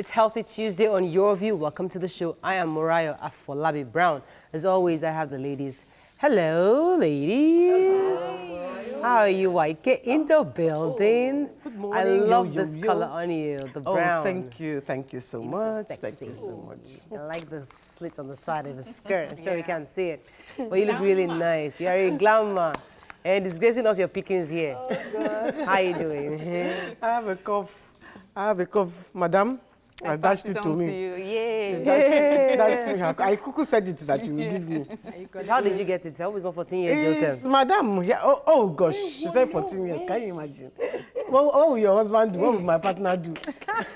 It's Healthy Tuesday on Your View. Welcome to the show. I am Moriah Afolabi Brown. As always, I have the ladies. Hello, ladies. Hello. How are you, White? Get into building. Good morning. I love this color on you, the brown. Oh, thank you. Thank you so much. So thank you so much. I like the slits on the side of the skirt. I'm sure you can't see it. But you look really nice. You are a glamour. And disgracing us your pickings here. Oh, God. How you doing? I have a cough. Madam. I dashed it to me. I cuckoo said it that you will give me. How did you get it? I was not 14 years jail term. Madam. Yeah. Oh, gosh. She said 14 years. Can you imagine? What will your husband do? What will my partner do?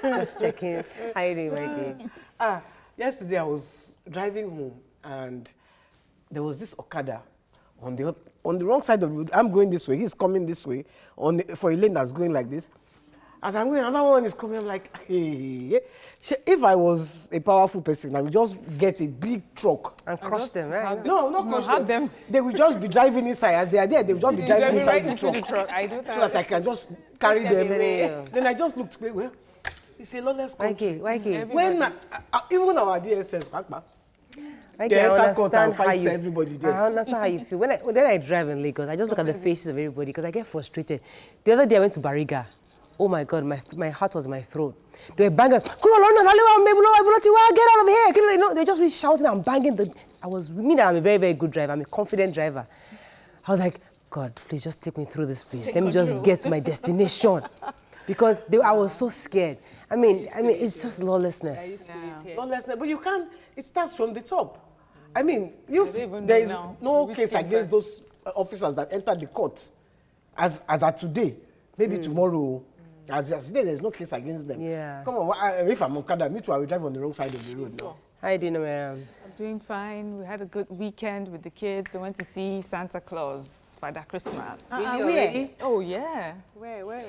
Just checking. How you doing, Mikey? Yesterday I was driving home and there was this Okada on the wrong side of the road. I'm going this way. He's coming this way for a lane that's going like this. As I'm going, another one is coming. I'm like, hey. If I was a powerful person, I would just get a big truck and crush them, right? No, not crush them. They would just be driving inside. As they are there, they would just be driving inside the truck. I do that. So that I can just carry them. Then I just looked, well, it's a lawless country. When even our DSS, I understand how you feel. When I drive in Lagos, I just look at the faces of everybody because I get frustrated. The other day I went to Bariga. Oh my God, my heart was in my throat. They were banging, get out of here. You know, they were just really shouting and banging. I'm a very, very good driver. I'm a confident driver. I was like, God, please just take me through this place. Let me just get to my destination. Because I was so scared. I mean, it's just lawlessness. Lawlessness, but you can't, it starts from the top. I mean, there is no case against those officers that entered the court as at today. Maybe tomorrow, as today, there's no case against them. Yeah. Come on, if I'm on Okada, me too, I will drive on the wrong side of the road now. How you doing, Miriam? I'm doing fine. We had a good weekend with the kids. I went to see Santa Claus for that Christmas. Really? Oh, yeah. Where?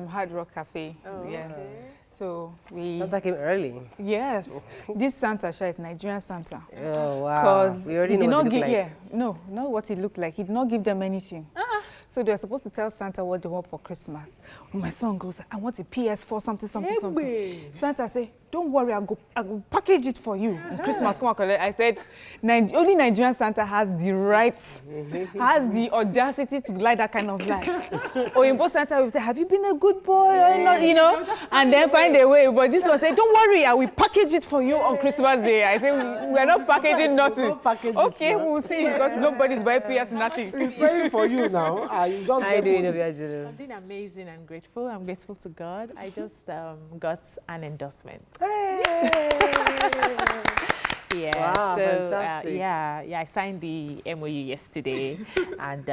Hard Rock Cafe. Oh, yeah. Okay. So Santa came early. Yes. This Santa is Nigerian Santa. Oh, wow. Because we already know what it looked like. No, not what it looked like. He did not give them anything. So they were supposed to tell Santa what they want for Christmas. When my son goes, I want a PS4, something. Santa said, don't worry, I'll go package it for you. And Christmas, come on, collect. I said, only Nigerian Santa has the rights, has the audacity to lie that kind of lie. Oyinbo Santa will say, have you been a good boy? You know, and then find a way. But this one said, don't worry, I will package it for you on Christmas Day. I said, we're not packaging nothing. Okay, we'll see, because nobody's buying PS nothing. It's praying for you now. How are you doing, I'm doing amazing and grateful. I'm grateful to God. I just got an endorsement. Hey. Yeah. Wow, so, fantastic. I signed the MOU yesterday, and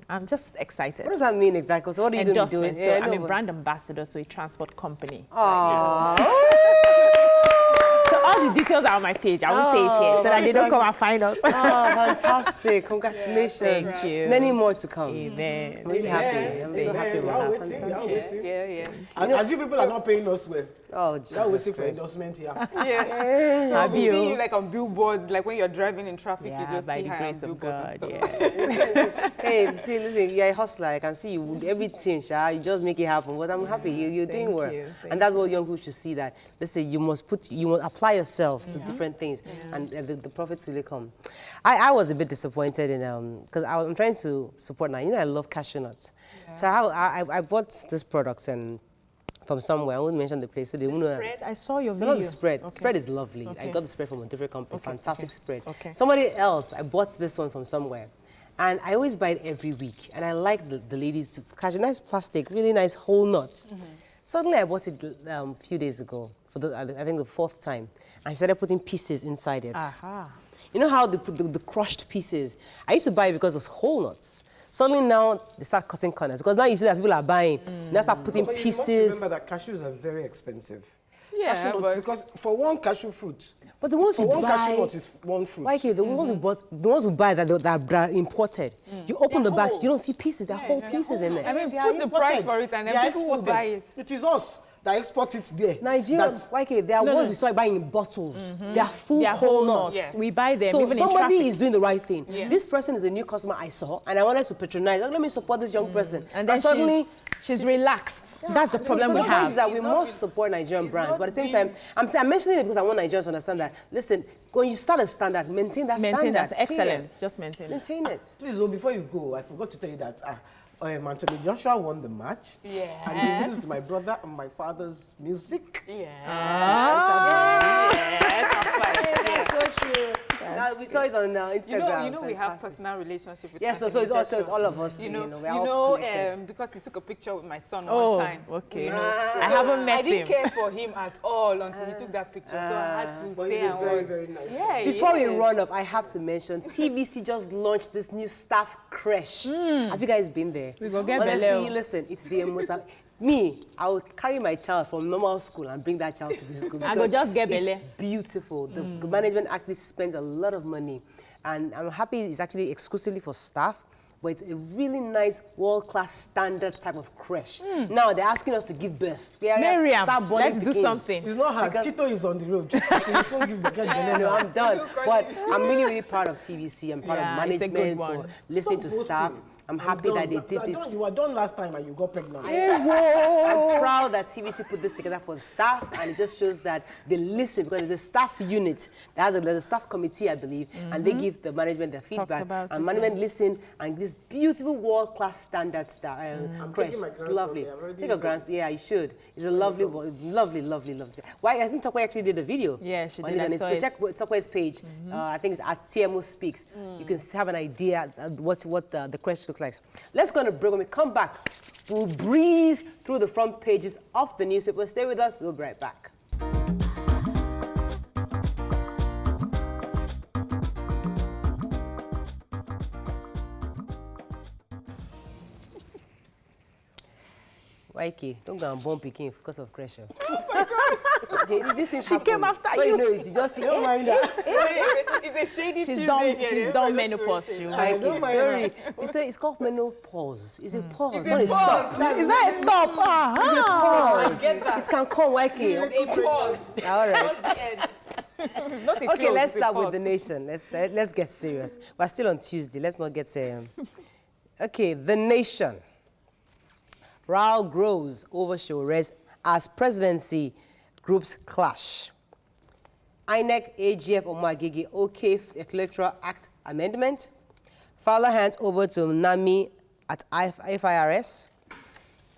I'm just excited. What does that mean exactly? So what are you going to be doing? So I'm a brand ambassador to a transport company. So all the details are on my page. I will say it here so that they don't come and find us. Oh, fantastic. Congratulations. Thank you. Many more to come. Amen. I'm really happy. I'm so happy about that. Fantastic. As you people are not paying us well. Oh, Jesus Christ. Waiting for endorsement here. So we see you like on billboards, like when you're driving in traffic, you just by see the her on grace of billboards God. and stuff. Hey, see, listen, you're a hustler. I can see you with everything, you just make it happen. But I'm happy you're doing well. And that's what young people should see, that, listen, you must apply yourself to different things, and the profits really come. I was a bit disappointed in, because I'm trying to support now. You know, I love cashew nuts. So I bought this product from somewhere. I won't mention the place. So they won't know. Spread? I saw your video. Not the spread. Okay. Spread is lovely. Okay. I got the spread from a different company. Fantastic spread. Okay. Somebody else, I bought this one from somewhere. And I always buy it every week. And I like the ladies' cashew, nice plastic, really nice whole nuts. Suddenly I bought it a few days ago, for I think the 4th time. And she started putting pieces inside it. You know how they put the crushed pieces? I used to buy it because of whole nuts. Suddenly now they start cutting corners, because now you see that people are buying. Now start putting pieces. You must remember that cashews are very expensive. Yeah, cashew nuts, because for one cashew fruit, but the ones you buy, cashew nut is one fruit. Like the ones we buy that are imported, you open the bags, you don't see pieces. There are whole pieces in there. I mean, put the price for it, and then people will buy it. It is us that export it there. Nigeria, okay, there are ones we saw buying in bottles. They are full whole nuts. Yes. We buy them So even in somebody traffic. is doing the right thing. Yeah. This person is a new customer I saw, and I wanted to patronize. Like, let me support this young person. And then suddenly, she's relaxed. That's the problem we the point is have. that we must support Nigerian brands, but at the same time, I'm mentioning it because I want Nigerians to understand that. Listen, when you start a standard, maintain that Maintain standard. that excellence. Just maintain it. Maintain it. Please, before you go, I forgot to tell you that Anthony Joshua won the match. Yeah. And he used my brother and my father's music. Yeah. That's so true. We saw it on Instagram. You know we have personal relationship with Yes, so Anthony it's also Joshua. all of us. You we're know, all connected. because he took a picture with my son Oh, one time. okay. So I haven't met I didn't him. care for him at all until he took that picture. So I had to But stay he's a and very, watch. very nice Yeah. Before we yes. run off, I have to mention TVC just launched this new staff creche. Have you guys been there? We go get Honestly, belle. listen, it's the most. I will carry my child from normal school and bring that child to this school. I go because just get it's belle. beautiful. The management actually spends a lot of money, and I'm happy it's actually exclusively for staff. But it's a really nice, world-class standard type of creche. Now they're asking us to give birth. Miriam, start born let's do pickings. something. It's not hard. Because- Kito is on the road. So you can't give the kid the No, I'm done. But I'm really, really proud of TVC. I'm proud Yeah, of it's a good management one. for listening to Stop staff. boasting. I'm happy that they did this. You were done last time and you got pregnant. I'm proud that TVC put this together for the staff, and it just shows that they listen, because there's a staff unit, there's a staff committee, I believe, and they give the management their feedback, about and it, management listen, and this beautiful world-class standard staff creche. taking my It's grandson lovely. there. I've already Take your grandson. Yeah, you should. It's a lovely, lovely, lovely, lovely. Why? I think Tokwe actually did a video. Yeah, she on did. it, I and saw it's, it. check Tokwe's page. I think it's at TMO Speaks. You can have an idea what the creche looks like. Let's go on a break. When we come back, we'll breeze through the front pages of the newspaper. Stay with us. We'll be right back. Waiki, don't go and bomb Peking because of pressure. Oh my God! Hey, these things happen. came after But you. you know, it's just don't mind that. It's a shady She's Tuesday done. here. She's done menopause. You. Waiki, don't mind sorry. It's called menopause. It's a pause, It's not a a stop. pause. Is that a stop? It's a pause. get that. It can come, Waiki. It's a pause. All right. Not the end. Not a Okay, close, let's it's a start with pause. the nation. Let's get serious. We're still on Tuesday. Let's not get Okay, the nation. Row grows over Shore's as presidency groups clash. INEC, AGF, Omagigi, OK Electoral Act Amendment. Fowler hands over to NAMI at FIRS.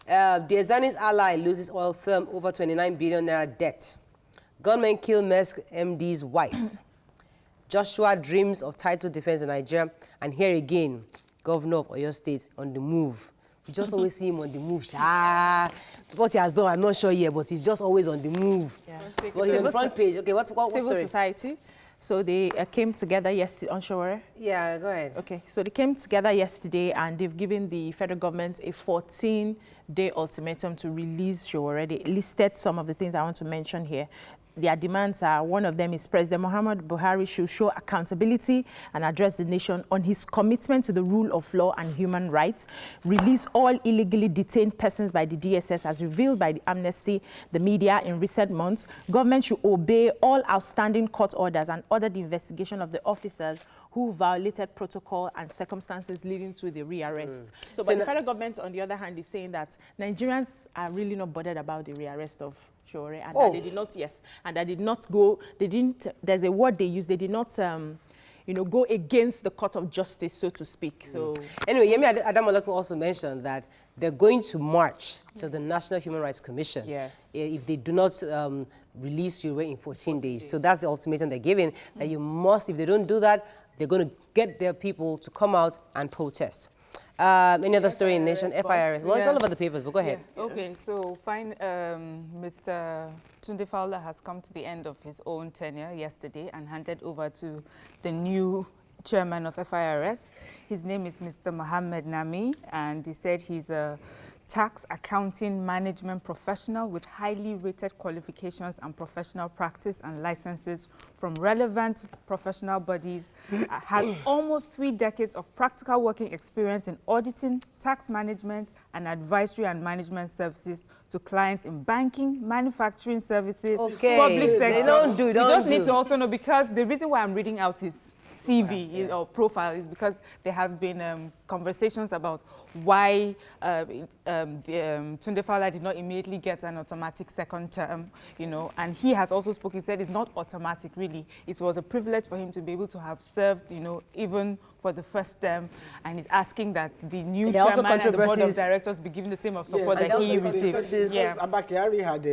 Diazani's ally loses oil firm over 29 billion naira debt. Gunmen kill Maersk MD's wife. Joshua dreams of title defense in Nigeria. And here again, Governor of Oyo State on the move. We just always see him on the move. What he has done, I'm not sure yet, but he's just always on the move. Yeah. Well, he's on the front page. Okay, what Civil story? society. So they came together yesterday on Shore. Yeah, go ahead. Okay, so they came together yesterday and they've given the federal government a 14-day ultimatum to release Shore. They listed some of the things I want to mention here. Their demands are, one of them is President Muhammad Buhari should show accountability and address the nation on his commitment to the rule of law and human rights, release all illegally detained persons by the DSS as revealed by the Amnesty, the media in recent months. Government should obey all outstanding court orders and order the investigation of the officers who violated protocol and circumstances leading to the rearrest. So but the federal government, on the other hand, is saying that Nigerians are really not bothered about the rearrest of Shore, and that they did not, and that did not go, they didn't, there's a word they used, they did not, go against the court of justice, so to speak. So anyway, Yemi Adamolekun also mentioned that they're going to march to the National Human Rights Commission if they do not release you in 14 days. So that's the ultimatum they're giving, that you must, if they don't do that, they're going to get their people to come out and protest. Any other story in Nation? FIRS. Well, it's all over the papers, but go ahead. Yeah. Okay, so fine. Mr. Tunde Fowler has come to the end of his own tenure yesterday and handed over to the new chairman of FIRS. His name is Mr. Mohammed Nami, and he said he's tax, accounting, management professional with highly rated qualifications and professional practice and licenses from relevant professional bodies, has almost 3 decades of practical working experience in auditing, tax management, and advisory and management services to clients in banking, manufacturing services, public sector. They don't do. You just need to also know, because the reason why I'm reading out his CV or profile is because there have been conversations about why Tunde Fowler did not immediately get an automatic second term, you know, and he has also spoken, said it's not automatic really. It was a privilege for him to be able to have served, you know, even for the first term, and he's asking that the new chairman and the board of directors be given the same of support that he received. Yeah. Abakari had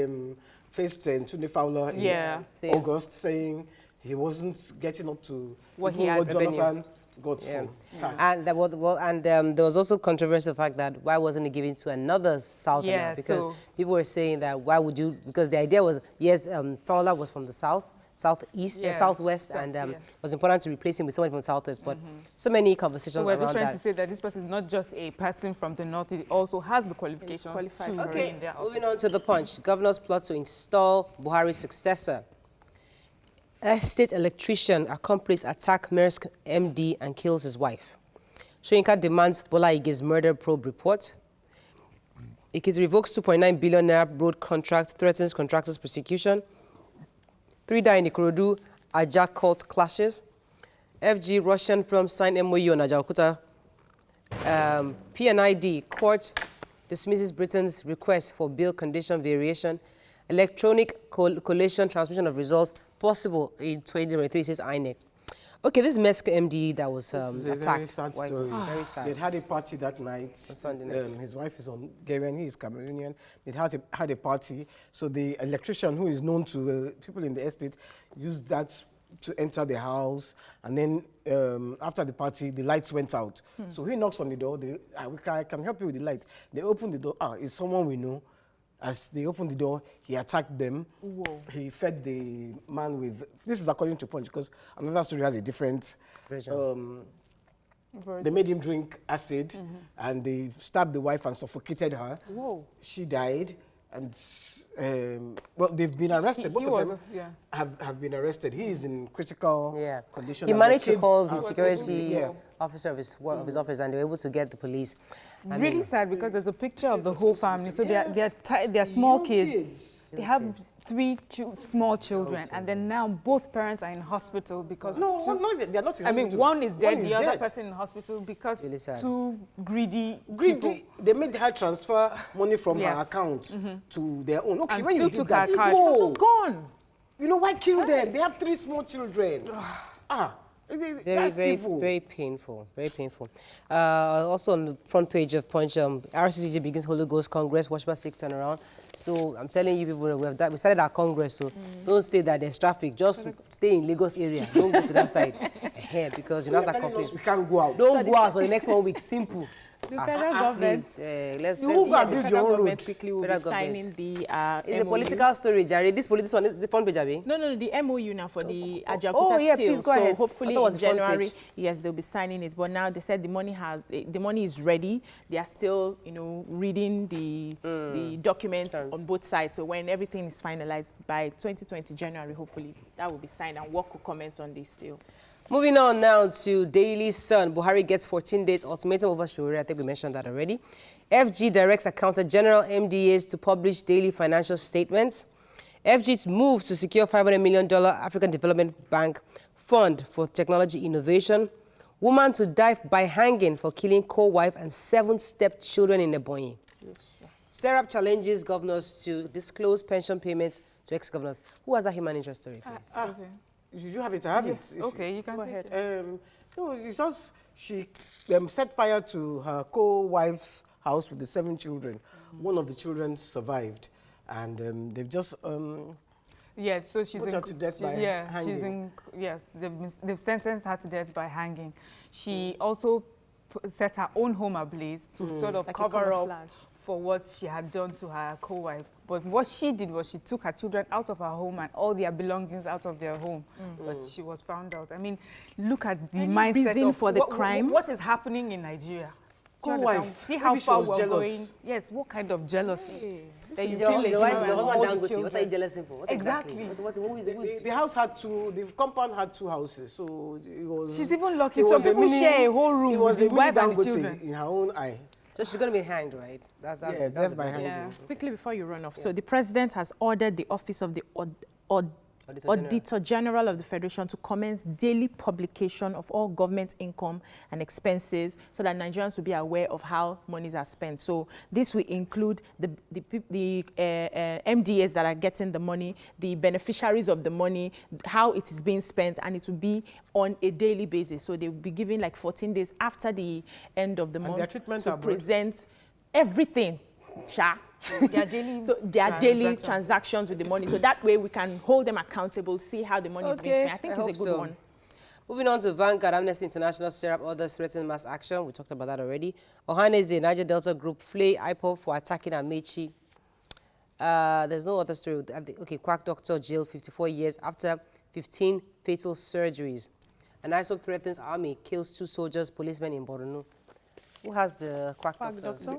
faced Tunde Fowler in August, saying he wasn't getting up to what he had Jonathan got from tax. And there was also controversial fact that why wasn't it given to another Southerner? Because people were saying that why would you? Because the idea was Fowler was from the southeast, southwest, and it was important to replace him with someone from the southwest. But so many conversations so we're around just trying that. to say that this person is not just a person from the north; he also has the qualifications. Okay, moving on to the Punch. Governor's plot to install Buhari's successor. Estate electrician accomplice attack Maersk MD and kills his wife. Soyinka demands Bola Ige's murder probe report. Ekiti revokes 2.9 billion naira road contract, threatens contractors' prosecution. 3 die in Ikorodu, Ajah cult clashes. FG Russian firm signed MOU on Ajaokuta. PNID court dismisses Britain's request for bill condition variation. Electronic collation transmission of results possible in 2023, says INEC. Okay, this Maersk MD that was attacked. Very sad story. Very sad. They'd had a party that night. On Sunday night. His wife is Hungarian, he is Cameroonian. They'd had a party. So the electrician, who is known to people in the estate, used that to enter the house. And then after the party, the lights went out. So he knocks on the door. I can help you with the light. They open the door. It's someone we know. As they opened the door, he attacked them. Whoa. He fed the man with... This is according to Punch, because another story has a different version. They made him drink acid, and they stabbed the wife and suffocated her. Whoa. She died, and... well, they've been arrested. Both of them have been arrested. He is in critical condition. He managed to call the security officer of his office, and they were able to get the police. Really sad, because there's a picture of the whole family. So they're small kids. They have 3 small children, and then now both parents are in hospital because... No, they're not in hospital. I mean, one is dead, the other person in hospital because really 2 greedy people. They made her transfer money from her account to their own. Okay, and when still you took that, her card. It was gone. You know, why kill them? They have 3 small children. Very painful. Very painful. Also on the front page of Punch, RCCG begins Holy Ghost Congress, Worshipper Sick turnaround. So I'm telling you people, we started our Congress, so don't say that there's traffic. Just stay in Lagos area. Don't go to that side. Because you're not that complaint. We can't go out. Don't go out for the next 1 week. Simple. The federal government, the federal government quickly will be signing the it's a political story, Jerry. This one is the front page, Abi? No, the MOU now for the Ajaokuta yeah, please go ahead. So hopefully in January, yes, they'll be signing it. But now they said the money is ready. They are still, reading the documents on both sides. So when everything is finalized by 2020 January, hopefully that will be signed, and work will commence on this still. Moving on now to Daily Sun. Buhari gets 14 days ultimatum over Shuri. I think we mentioned that already. FG directs Accountant General MDAs to publish daily financial statements. FG moves to secure $500 million African Development Bank fund for technology innovation. Woman to die by hanging for killing co-wife and 7 stepchildren in Ebonyi. Serap challenges governors to disclose pension payments to ex-governors. Who has that human interest story, please? Okay. You have it, I have it. Okay, you can go ahead. No, it's just she set fire to her co-wife's house with the 7 children. One of the children survived, and they've just so she's put her to death by hanging. They've sentenced her to death by hanging. She also set her own home ablaze to sort of cover up for what she had done to her co-wife. But what she did was she took her children out of her home and all their belongings out of their home. But she was found out. I mean, look at the mindset of for the crime. What is happening in Nigeria? co-wife. See how Maybe she far was we're jealous. going. Yes, what kind of jealousy? That you Is feel your like wife, you is and your all husband the Dangote? What are you children. jealous for? What Exactly. Who is The house had the compound had 2 houses, so it was. She's even lucky. it Some was a people mini- share a whole room It with was the a mini wife and the Dangote children. in her own eye. So she's going to be hanged, right? That's Yeah, that's by the hanging. Yeah. Quickly before you run off, so the president has ordered the office of the Auditor General of the Federation to commence daily publication of all government income and expenses so that Nigerians will be aware of how monies are spent. So this will include the MDAs that are getting the money, the beneficiaries of the money, how it is being spent, and it will be on a daily basis. So they will be given like 14 days after the end of the month their treatment to abroad? present everything. Their daily Daily transactions with the money. So that way we can hold them accountable, see how the money is being spent. I think it's a good one. Moving on to Vanguard, Amnesty International stir up others threatening mass action. We talked about that already. Ohaneze, Niger Delta Group, flay IPOB for attacking Amechi. There's no other story. Okay, quack doctor jailed 54 years after 15 fatal surgeries. An ISOP threatens army, kills 2 soldiers, policemen in Borno. Who has the quack doctor?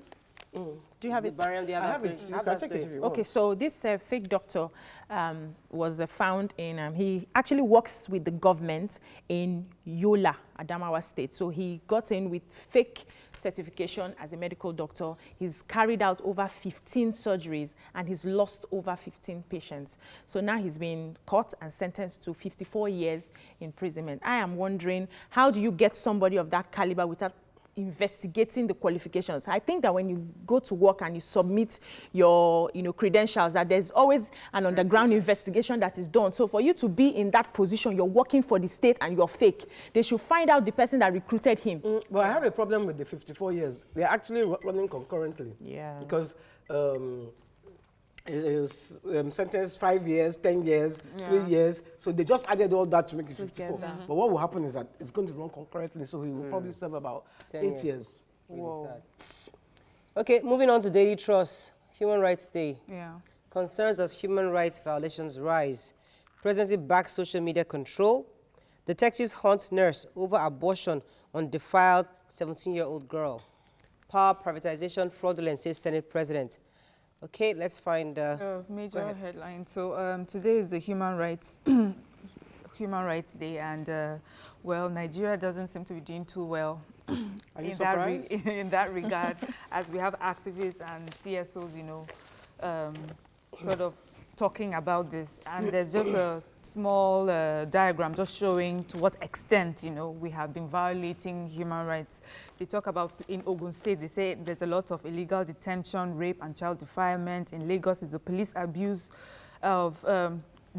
Do you have it? Mariam, the I other have it. story. You can take it if you want. Okay, so this fake doctor was found in, he actually works with the government in Yola, Adamawa State. So he got in with fake certification as a medical doctor. He's carried out over 15 surgeries and he's lost over 15 patients. So now he's been caught and sentenced to 54 years imprisonment. I am wondering, how do you get somebody of that caliber without investigating the qualifications? I think that when you go to work and you submit your credentials, that there's always an underground investigation that is done. So for you to be in that position, you're working for the state and you're fake, they should find out the person that recruited him. But I have a problem with the 54 years. They're actually running concurrently. Yeah. Because it was sentenced 5 years, 10 years, 3 years. So they just added all that to make it 54. But what will happen is that it's going to run concurrently. So he will probably serve about 8 years. Whoa. Okay, moving on to Daily Trust, Human Rights Day. Yeah. Concerns as human rights violations rise. Presidency backs social media control. Detectives hunt nurse over abortion on defiled 17-year-old girl. Power privatization fraudulent, says Senate President. Okay, let's find major headline. So today is the Human Rights Day, and well, Nigeria doesn't seem to be doing too well. Are you surprised? In that regard, as we have activists and CSOs, sort of talking about this, and there's just a small diagram just showing to what extent, we have been violating human rights. They talk about in Ogun State, they say there's a lot of illegal detention, rape and child defilement. In Lagos, the police abuse of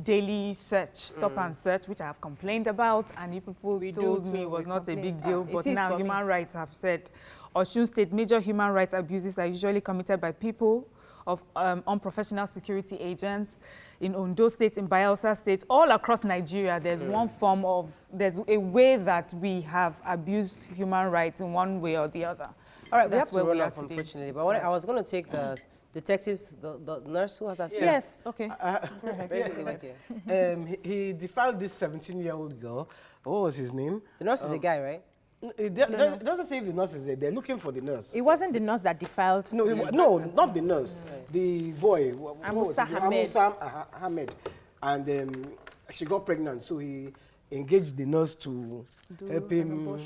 daily search, stop and search, which I have complained about, and you people told me was not a big deal, but now human rights have said Osun State, major human rights abuses are usually committed by people of unprofessional security agents. In Ondo State, in Bayelsa State, all across Nigeria, there's there's a way that we have abused human rights in one way or the other. All right, we have to run off, unfortunately. But I was going to take the detectives, the nurse who has that. Yes, okay. He defiled this 17-year-old girl. What was his name? The nurse is a guy, right? It doesn't say if the nurse is there. They're looking for the nurse. It wasn't the nurse that defiled. No, not the nurse. The boy. Amusa Ahmed. And she got pregnant, so he engaged the nurse to help him.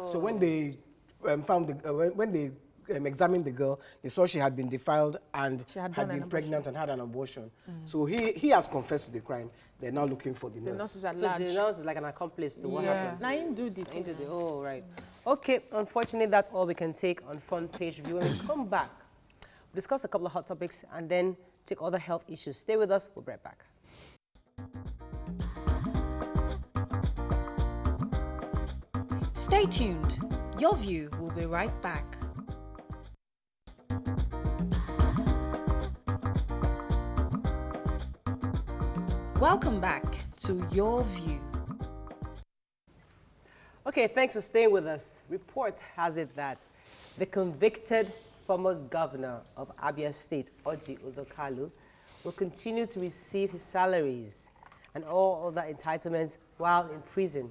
So when they when they examined the girl, they saw she had been defiled and had been pregnant and had an abortion. So he has confessed to the crime. They're now looking for the nurse. Nurse is at So large. the nurse is like an accomplice to what happened. Now you do the Oh, right. Okay, unfortunately, that's all we can take on Front Page Review. When we come back, we'll discuss a couple of hot topics and then take other health issues. Stay with us. We'll be right back. Stay tuned. Your View will be right back. Welcome back to Your View. Okay, thanks for staying with us. Report has it that the convicted former governor of Abia State, Orji Kalu, will continue to receive his salaries and all other entitlements while in prison.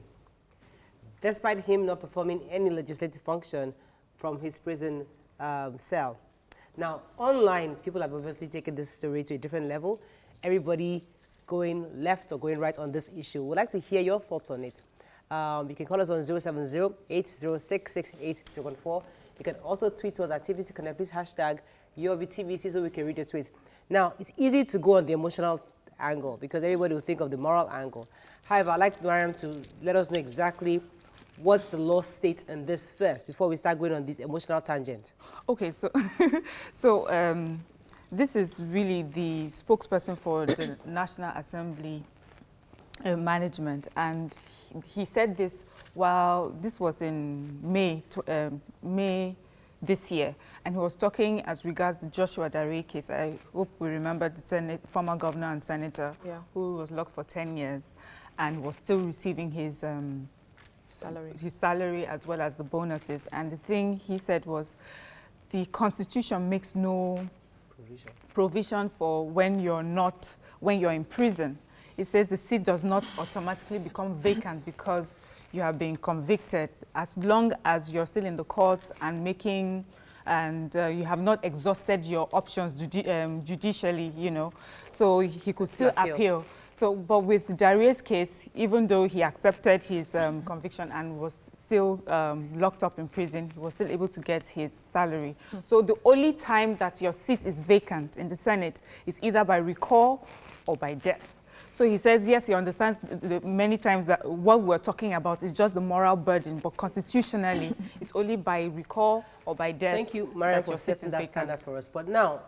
Despite him not performing any legislative function from his prison cell. Now, online, people have obviously taken this story to a different level. Everybody going left or going right on this issue. We'd like to hear your thoughts on it. You can call us on 070-806-68014. You can also tweet to us at TVC Connect. Please hashtag YourVTVC so we can read your tweets. Now, it's easy to go on the emotional angle because everybody will think of the moral angle. However, I'd like Mariam to let us know exactly what the law states in this first before we start going on this emotional tangent. Okay, so this is really the spokesperson for the National Assembly management, and he said this while this was in May this year, and he was talking as regards the Joshua Dare case. I hope we remember the former governor and senator who was locked for 10 years and was still receiving his salary as well as the bonuses. And the thing he said was the Constitution makes no provision for when you're in prison. It says the seat does not automatically become vacant because you have been convicted, as long as you're still in the courts and you have not exhausted your options judicially, you know. So he could still appeal. So, but with Dare's case, even though he accepted his conviction and was still locked up in prison, he was still able to get his salary. So the only time that your seat is vacant in the Senate is either by recall or by death. So he says, yes, he understands many times that what we're talking about is just the moral burden, but constitutionally, it's only by recall or by death. Thank you, Mariam, for setting that standard for us. But now,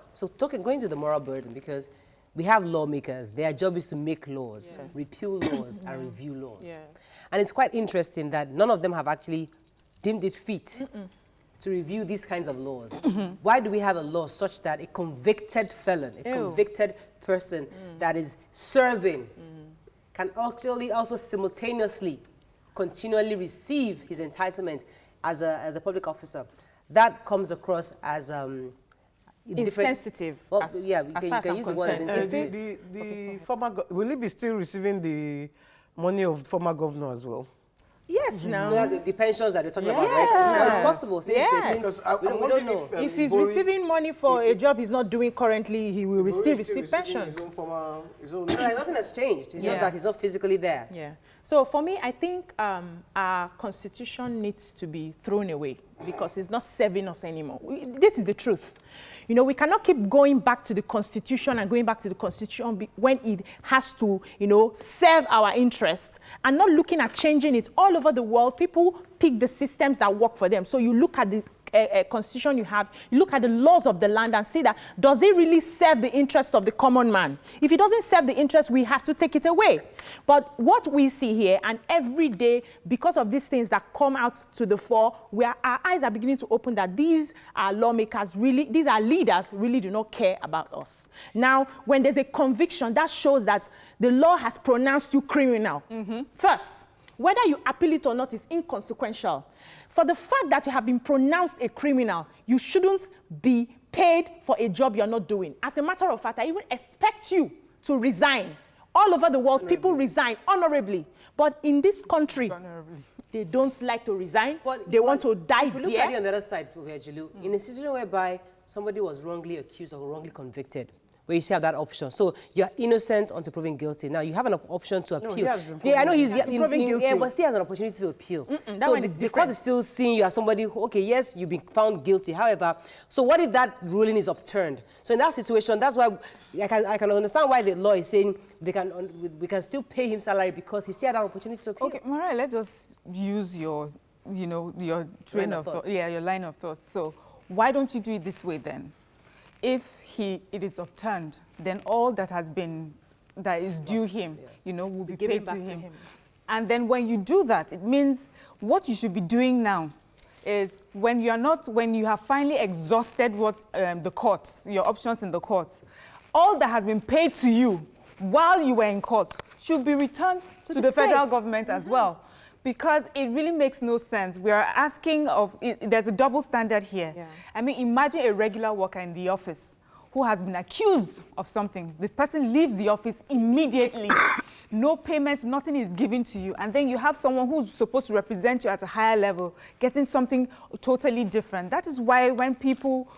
going to the moral burden, because we have lawmakers, their job is to make laws, repeal laws, and review laws. Yeah. And it's quite interesting that none of them have actually deemed it fit to review these kinds of laws. Why do we have a law such that a convicted felon, a convicted person that is serving can actually also simultaneously continually receive his entitlement as a public officer? That comes across as insensitive. Well, yeah, you can use the word insensitive. Will he be still receiving the money of former governor as well? Yes, now. Yeah, the pensions that they're talking about, right? Well, it's possible. Since we don't know. If he's receiving money for a job he's not doing currently, he will still receive pension. His own Nothing has changed. It's just that he's not physically there. Yeah. So for me, I think our constitution needs to be thrown away because it's not serving us anymore. This is the truth. You know, we cannot keep going back to the constitution and going back to the constitution when it has to, you know, serve our interests and not looking at changing it. All over the world, people pick the systems that work for them. So you look at the constitution you have, you look at the laws of the land and see that, does it really serve the interest of the common man? If it doesn't serve the interest, we have to take it away. But what we see here, and every day, because of these things that come out to the fore, where our eyes are beginning to open that these are lawmakers, really, these are leaders, really do not care about us. Now, when there's a conviction, that shows that the law has pronounced you criminal. First, whether you appeal it or not is inconsequential. For the fact that you have been pronounced a criminal, you shouldn't be paid for a job you're not doing. As a matter of fact, I even expect you to resign. All over the world, people resign honorably. But in this country, they don't like to resign. They want to die there. If you look at it on the other side, in a situation whereby somebody was wrongly accused or wrongly convicted, where you still have that option. So you're innocent until proven guilty. Now you have an option to appeal. I know he's proven guilty, but he has an opportunity to appeal. So the court is still seeing you as somebody who, okay, yes, you've been found guilty. However, so what if that ruling is upturned? So in that situation, that's why I can understand why the law is saying we can still pay him salary because he still had an opportunity to appeal. Okay, Mariah, let's just use your train of thought. Yeah, your line of thought. So why don't you do it this way then? If it is upturned, then all that is due him, will be paid to him. And then when you do that, it means what you should be doing now is when you have finally exhausted the courts, your options in the courts, all that has been paid to you while you were in court should be returned to the federal government as well. Because it really makes no sense. We are asking there's a double standard here. Yeah. I mean, imagine a regular worker in the office who has been accused of something. The person leaves the office immediately no payments, nothing is given to you. And then you have someone who's supposed to represent you at a higher level, getting something totally different. That is why when people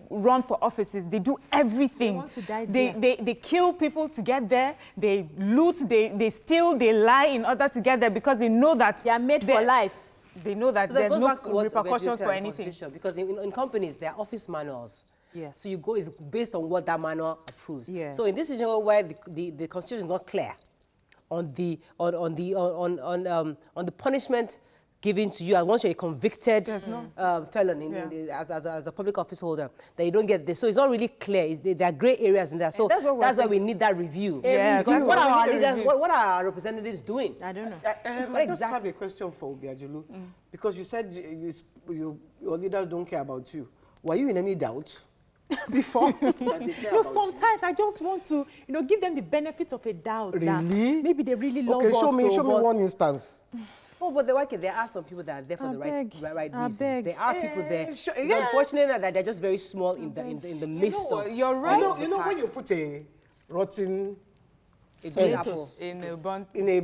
run for offices, they do everything. They want to die they kill people to get there. They loot, they steal, they lie in order to get there because they know that They are made for life. They know that So that there's goes no back to what repercussions for the anything. Constitution, because in companies, there are office manuals. Yes. So you go is based on what that manual approves. Yes. So in this situation where the Constitution is not clear on the punishment given to you, and once you're a convicted felon as a public office holder, that you don't get this. So it's not really clear. There are gray areas in there. So that's why we need that review. Yeah, because what are our leaders? review. What are our representatives doing? I don't know. I just have a question for Obiajulu, because you said your leaders don't care about you. Were you in any doubt before? Sometimes I just want to, give them the benefit of a doubt. Really? That maybe they really love Okay, us. show me one instance. Oh, but there are some people that are there for the right reasons. beg. There are people there. Sure, It's yeah. unfortunate that they're just very small in the midst of. You're right. You know when you put a rotten It's really apple. In a bun, in a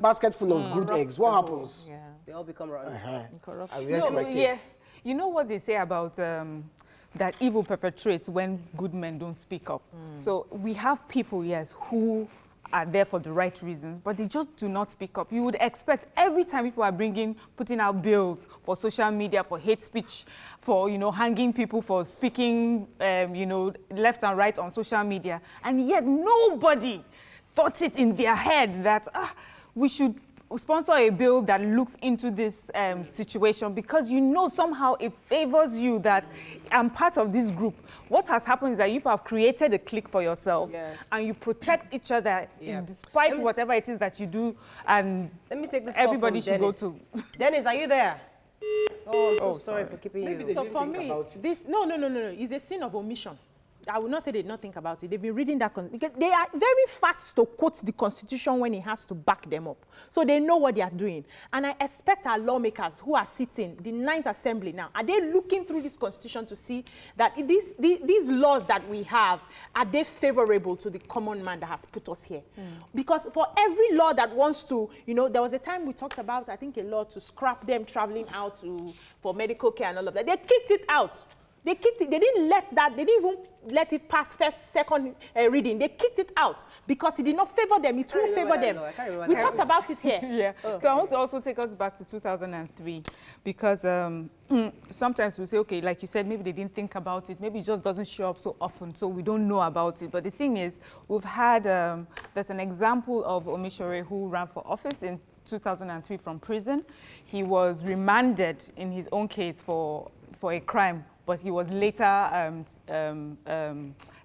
basket full of good eggs, what happens? yeah. They all become rotten. I rest my case. Yes. You know what they say about that evil perpetrates when good men don't speak up. So we have people, yes, who are there for the right reasons, but they just do not speak up. You would expect every time people are putting out bills for social media, for hate speech, for, hanging people for speaking, left and right on social media, and yet nobody thought it in their head that we should sponsor a bill that looks into this situation, because somehow it favors you that I'm part of this group. What has happened is that you have created a clique for yourselves, and you protect each other despite whatever it is that you do, and Let me take this call everybody from should go Dennis. to. Dennis, are you there? Oh, I'm so sorry for keeping Maybe you. they So didn't for think me, about it. this no. It's a sin of omission. I will not say they did not think about it. They've been reading that because they are very fast to quote the Constitution when it has to back them up. So they know what they are doing. And I expect our lawmakers who are sitting, the 9th Assembly now, are they looking through this Constitution to see that these laws that we have, are they favorable to the common man that has put us here? Because for every law that wants to, there was a time we talked about, I think, a law to scrap them traveling out for medical care and all of that. They kicked it out. They kicked it. They didn't even let it pass first, second reading. They kicked it out because it did not favor them. It won't favor them. We talked about it here. Yeah. So I want to also take us back to 2003, because sometimes we say, okay, like you said, maybe they didn't think about it. Maybe it just doesn't show up so often, so we don't know about it. But the thing is, we've had, there's an example of Omishore who ran for office in 2003 from prison. He was remanded in his own case for a crime, but he was later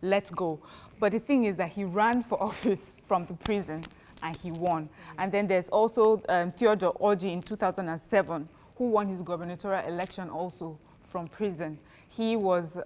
let go. But the thing is that he ran for office from the prison and he won. And then there's also Theodore Orji in 2007, who won his gubernatorial election also from prison. He was,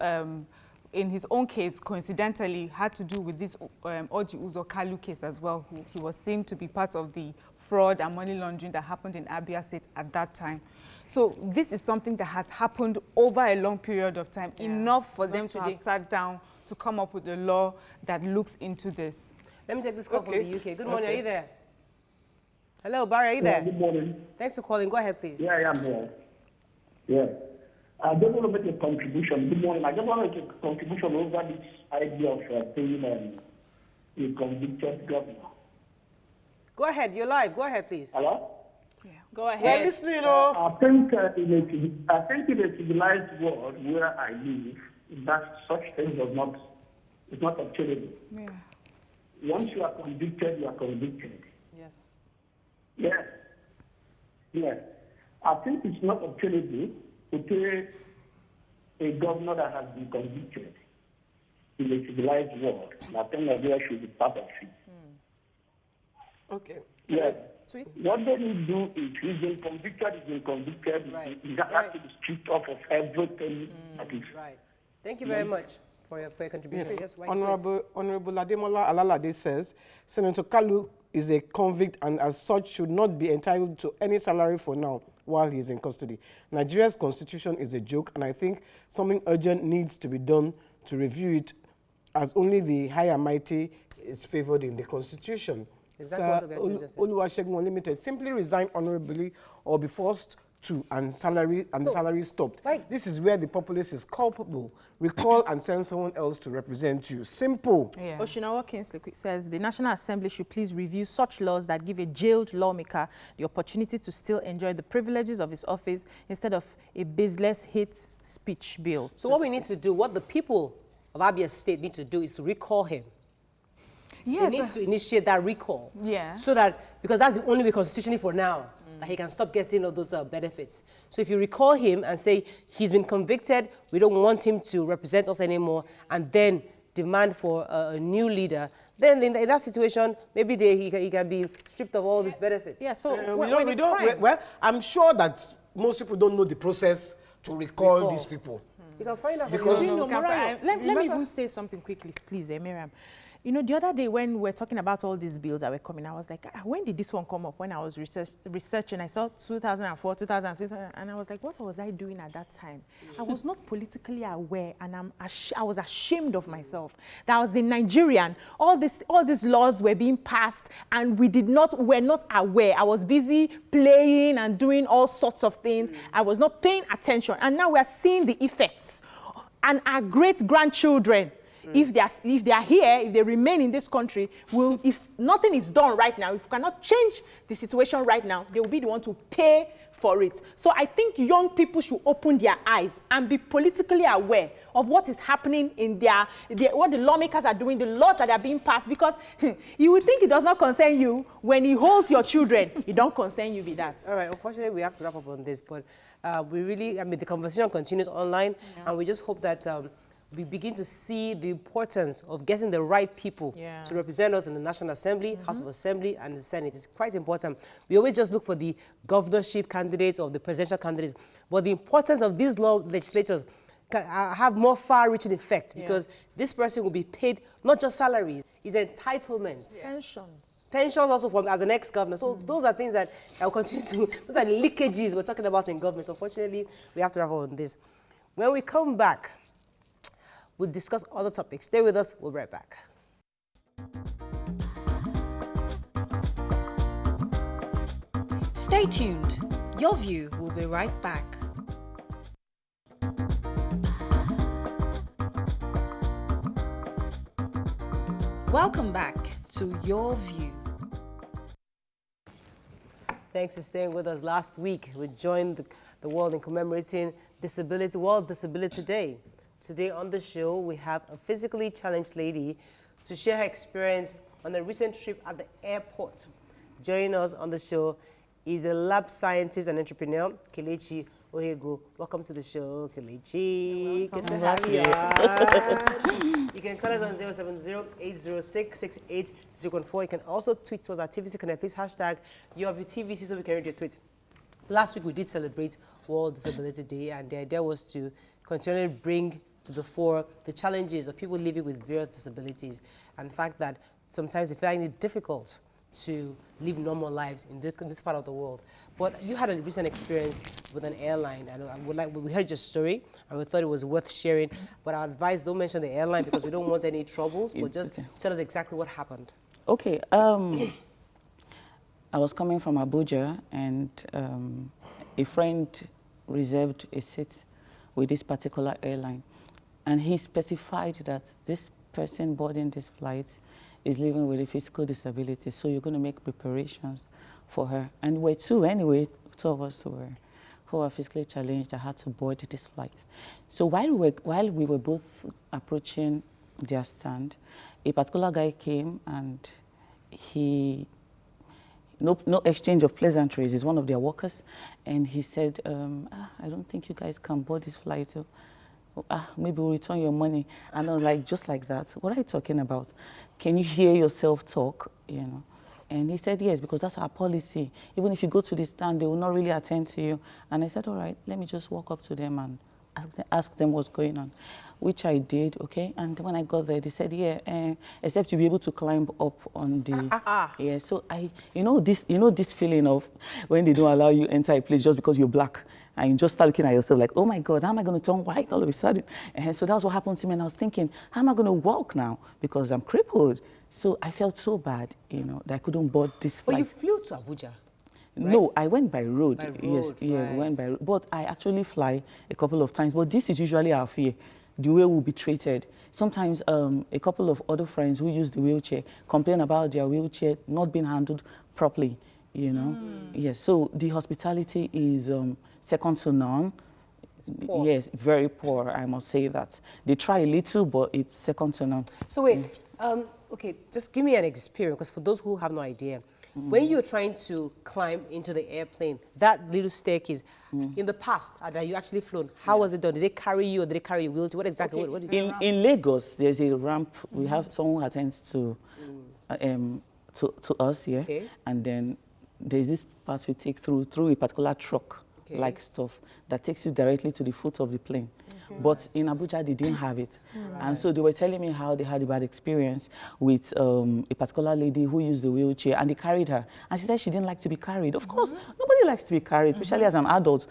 in his own case, coincidentally, had to do with this Orji Kalu case as well. He was seen to be part of the fraud and money laundering that happened in Abia State at that time. So this is something that has happened over a long period of time, enough for them to have sat down to come up with a law that looks into this. Let me take this call from the UK. Good morning, are you there? Hello, Barry, are you there? Good morning. Thanks for calling. Go ahead, please. Yeah, I am here. Yeah. I just want to make a contribution. Good morning. I just want to make a contribution over this idea of paying a convicted governor. Go ahead, you're live. Go ahead, please. Hello? Go ahead. Well, listening, I think in a civilized world where I live, that such thing is not obtainable. Yeah. Once you are convicted, you are convicted. Yes. Yes. Yes. I think it's not obtainable to pay a governor that has been convicted in a civilized world. I think Nigeria should be part of it. Okay. Yes. Tweets? What they need to do is, he's been convicted, Right. He has to be stripped off of everything that is. Right. Thank you very much for your contribution. Yes, right, Honorable Ademola Alalade says, Senator Kalu is a convict and as such should not be entitled to any salary for now while he is in custody. Nigeria's constitution is a joke, and I think something urgent needs to be done to review it as only the high and mighty is favored in the Constitution. Exactly what Obianju just said. Oluwasegun Unlimited simply resign honorably or be forced to, and the salary stopped. Right. This is where the populace is culpable. Recall and send someone else to represent you. Simple. Yeah. Oshinawa Kingsley says the National Assembly should please review such laws that give a jailed lawmaker the opportunity to still enjoy the privileges of his office instead of a baseless hate speech bill. So what we need to do, what the people of Abia State need to do is to recall him. Yes. They need to initiate that recall. Yeah. So that, because that's the only way constitutionally for now, that he can stop getting all those benefits. So if you recall him and say, he's been convicted, we don't want him to represent us anymore, and then demand for a new leader, then in that situation, maybe he can be stripped of all these benefits. Yeah, so Well, I'm sure that most people don't know the process to recall these people. You can find out. Because- let me even say something quickly, please, Miriam. You know, the other day when we were talking about all these bills that were coming, I was like, when did this one come up? When I was researching, I saw 2004, 2002, and I was like, what was I doing at that time? I was not politically aware, and I was ashamed of myself that I was a Nigerian. All these laws were being passed, and we're not aware. I was busy playing and doing all sorts of things. I was not paying attention, and now we're seeing the effects. And our great-grandchildren, if they are here, if they remain in this country, if nothing is done right now, if we cannot change the situation right now, they will be the one to pay for it. So I think young people should open their eyes and be politically aware of what is happening in what the lawmakers are doing, the laws that are being passed, because you would think it does not concern you when he holds your children. It don't concern you with that. All right, unfortunately, we have to wrap up on this, but the conversation continues online, and we just hope that we begin to see the importance of getting the right people to represent us in the National Assembly, House of Assembly, and the Senate. It's quite important. We always just look for the governorship candidates or the presidential candidates, but the importance of these legislators can have more far-reaching effect, because this person will be paid not just salaries, his entitlements. Pensions also as an ex-governor. So those are things that I will continue to, those are the leakages we're talking about in government. So unfortunately, we have to wrap up on this. When we come back, we'll discuss other topics. Stay with us. We'll be right back. Stay tuned. Your View will be right back. Welcome back to Your View. Thanks for staying with us. Last week, we joined the world in commemorating World Disability Day. Today on the show, we have a physically challenged lady to share her experience on a recent trip at the airport. Joining us on the show is a lab scientist and entrepreneur, Kelechi Uhegwu. Welcome to the show, Kelechi. Good to have you on. You can call us on 070-806-68014. You can also tweet to us at TVC Connect. Please hashtag YourViewTVC so we can read your tweet. Last week, we did celebrate World Disability Day, and the idea was to continually bring to the fore the challenges of people living with various disabilities, and the fact that sometimes they find it difficult to live normal lives in this part of the world. But you had a recent experience with an airline, and we heard your story, and we thought it was worth sharing. But I advise don't mention the airline because we don't want any troubles. But just tell us exactly what happened. Okay. I was coming from Abuja, and a friend reserved a seat with this particular airline, and he specified that this person boarding this flight is living with a physical disability, so you're going to make preparations for her. And we're two of us who are physically challenged that had to board this flight. So while we were both approaching their stand, a particular guy came, and no exchange of pleasantries. He's one of their workers, and he said, I don't think you guys can board this flight. Maybe we'll return your money. And I was like, just like that, what are you talking about? Can you hear yourself talk, And he said, yes, because that's our policy. Even if you go to the stand, they will not really attend to you. And I said, all right, let me just walk up to them and ask them what's going on, which I did, okay? And when I got there, they said, yeah, except you'll be able to climb up on the... Yeah, so this feeling of when they don't allow you enter a place just because you're black. and you just start looking at yourself like, oh my God, how am I going to turn white all of a sudden? And so that's what happened to me, and I was thinking, how am I going to walk now? Because I'm crippled. So I felt so bad, you know, that I couldn't board this flight. But you flew to Abuja? Right? No, I went by road. By road, yes, yeah, right. went by road. But I actually fly a couple of times. But this is usually our fear, the way we'll be treated. Sometimes a couple of other friends who use the wheelchair complain about their wheelchair not being handled properly, you know. Yes, so the hospitality is second to none. Poor. Yes, very poor, I must say that. They try a little, but it's second to none. So wait, okay, just give me an experience, because for those who have no idea, when you're trying to climb into the airplane, that little staircase, in the past, that you actually flown, how was it done? Did they carry you or did they carry your wheelchair? What exactly? Okay. What did you In Lagos, there's a ramp. We have someone who attends to us here, Okay. and then there's this path we take through a particular truck, like stuff, that takes you directly to the foot of the plane. But in Abuja, they didn't have it. And so they were telling me how they had a bad experience with a particular lady who used the wheelchair, and they carried her. And she said she didn't like to be carried. Of course, nobody likes to be carried, especially as an adult.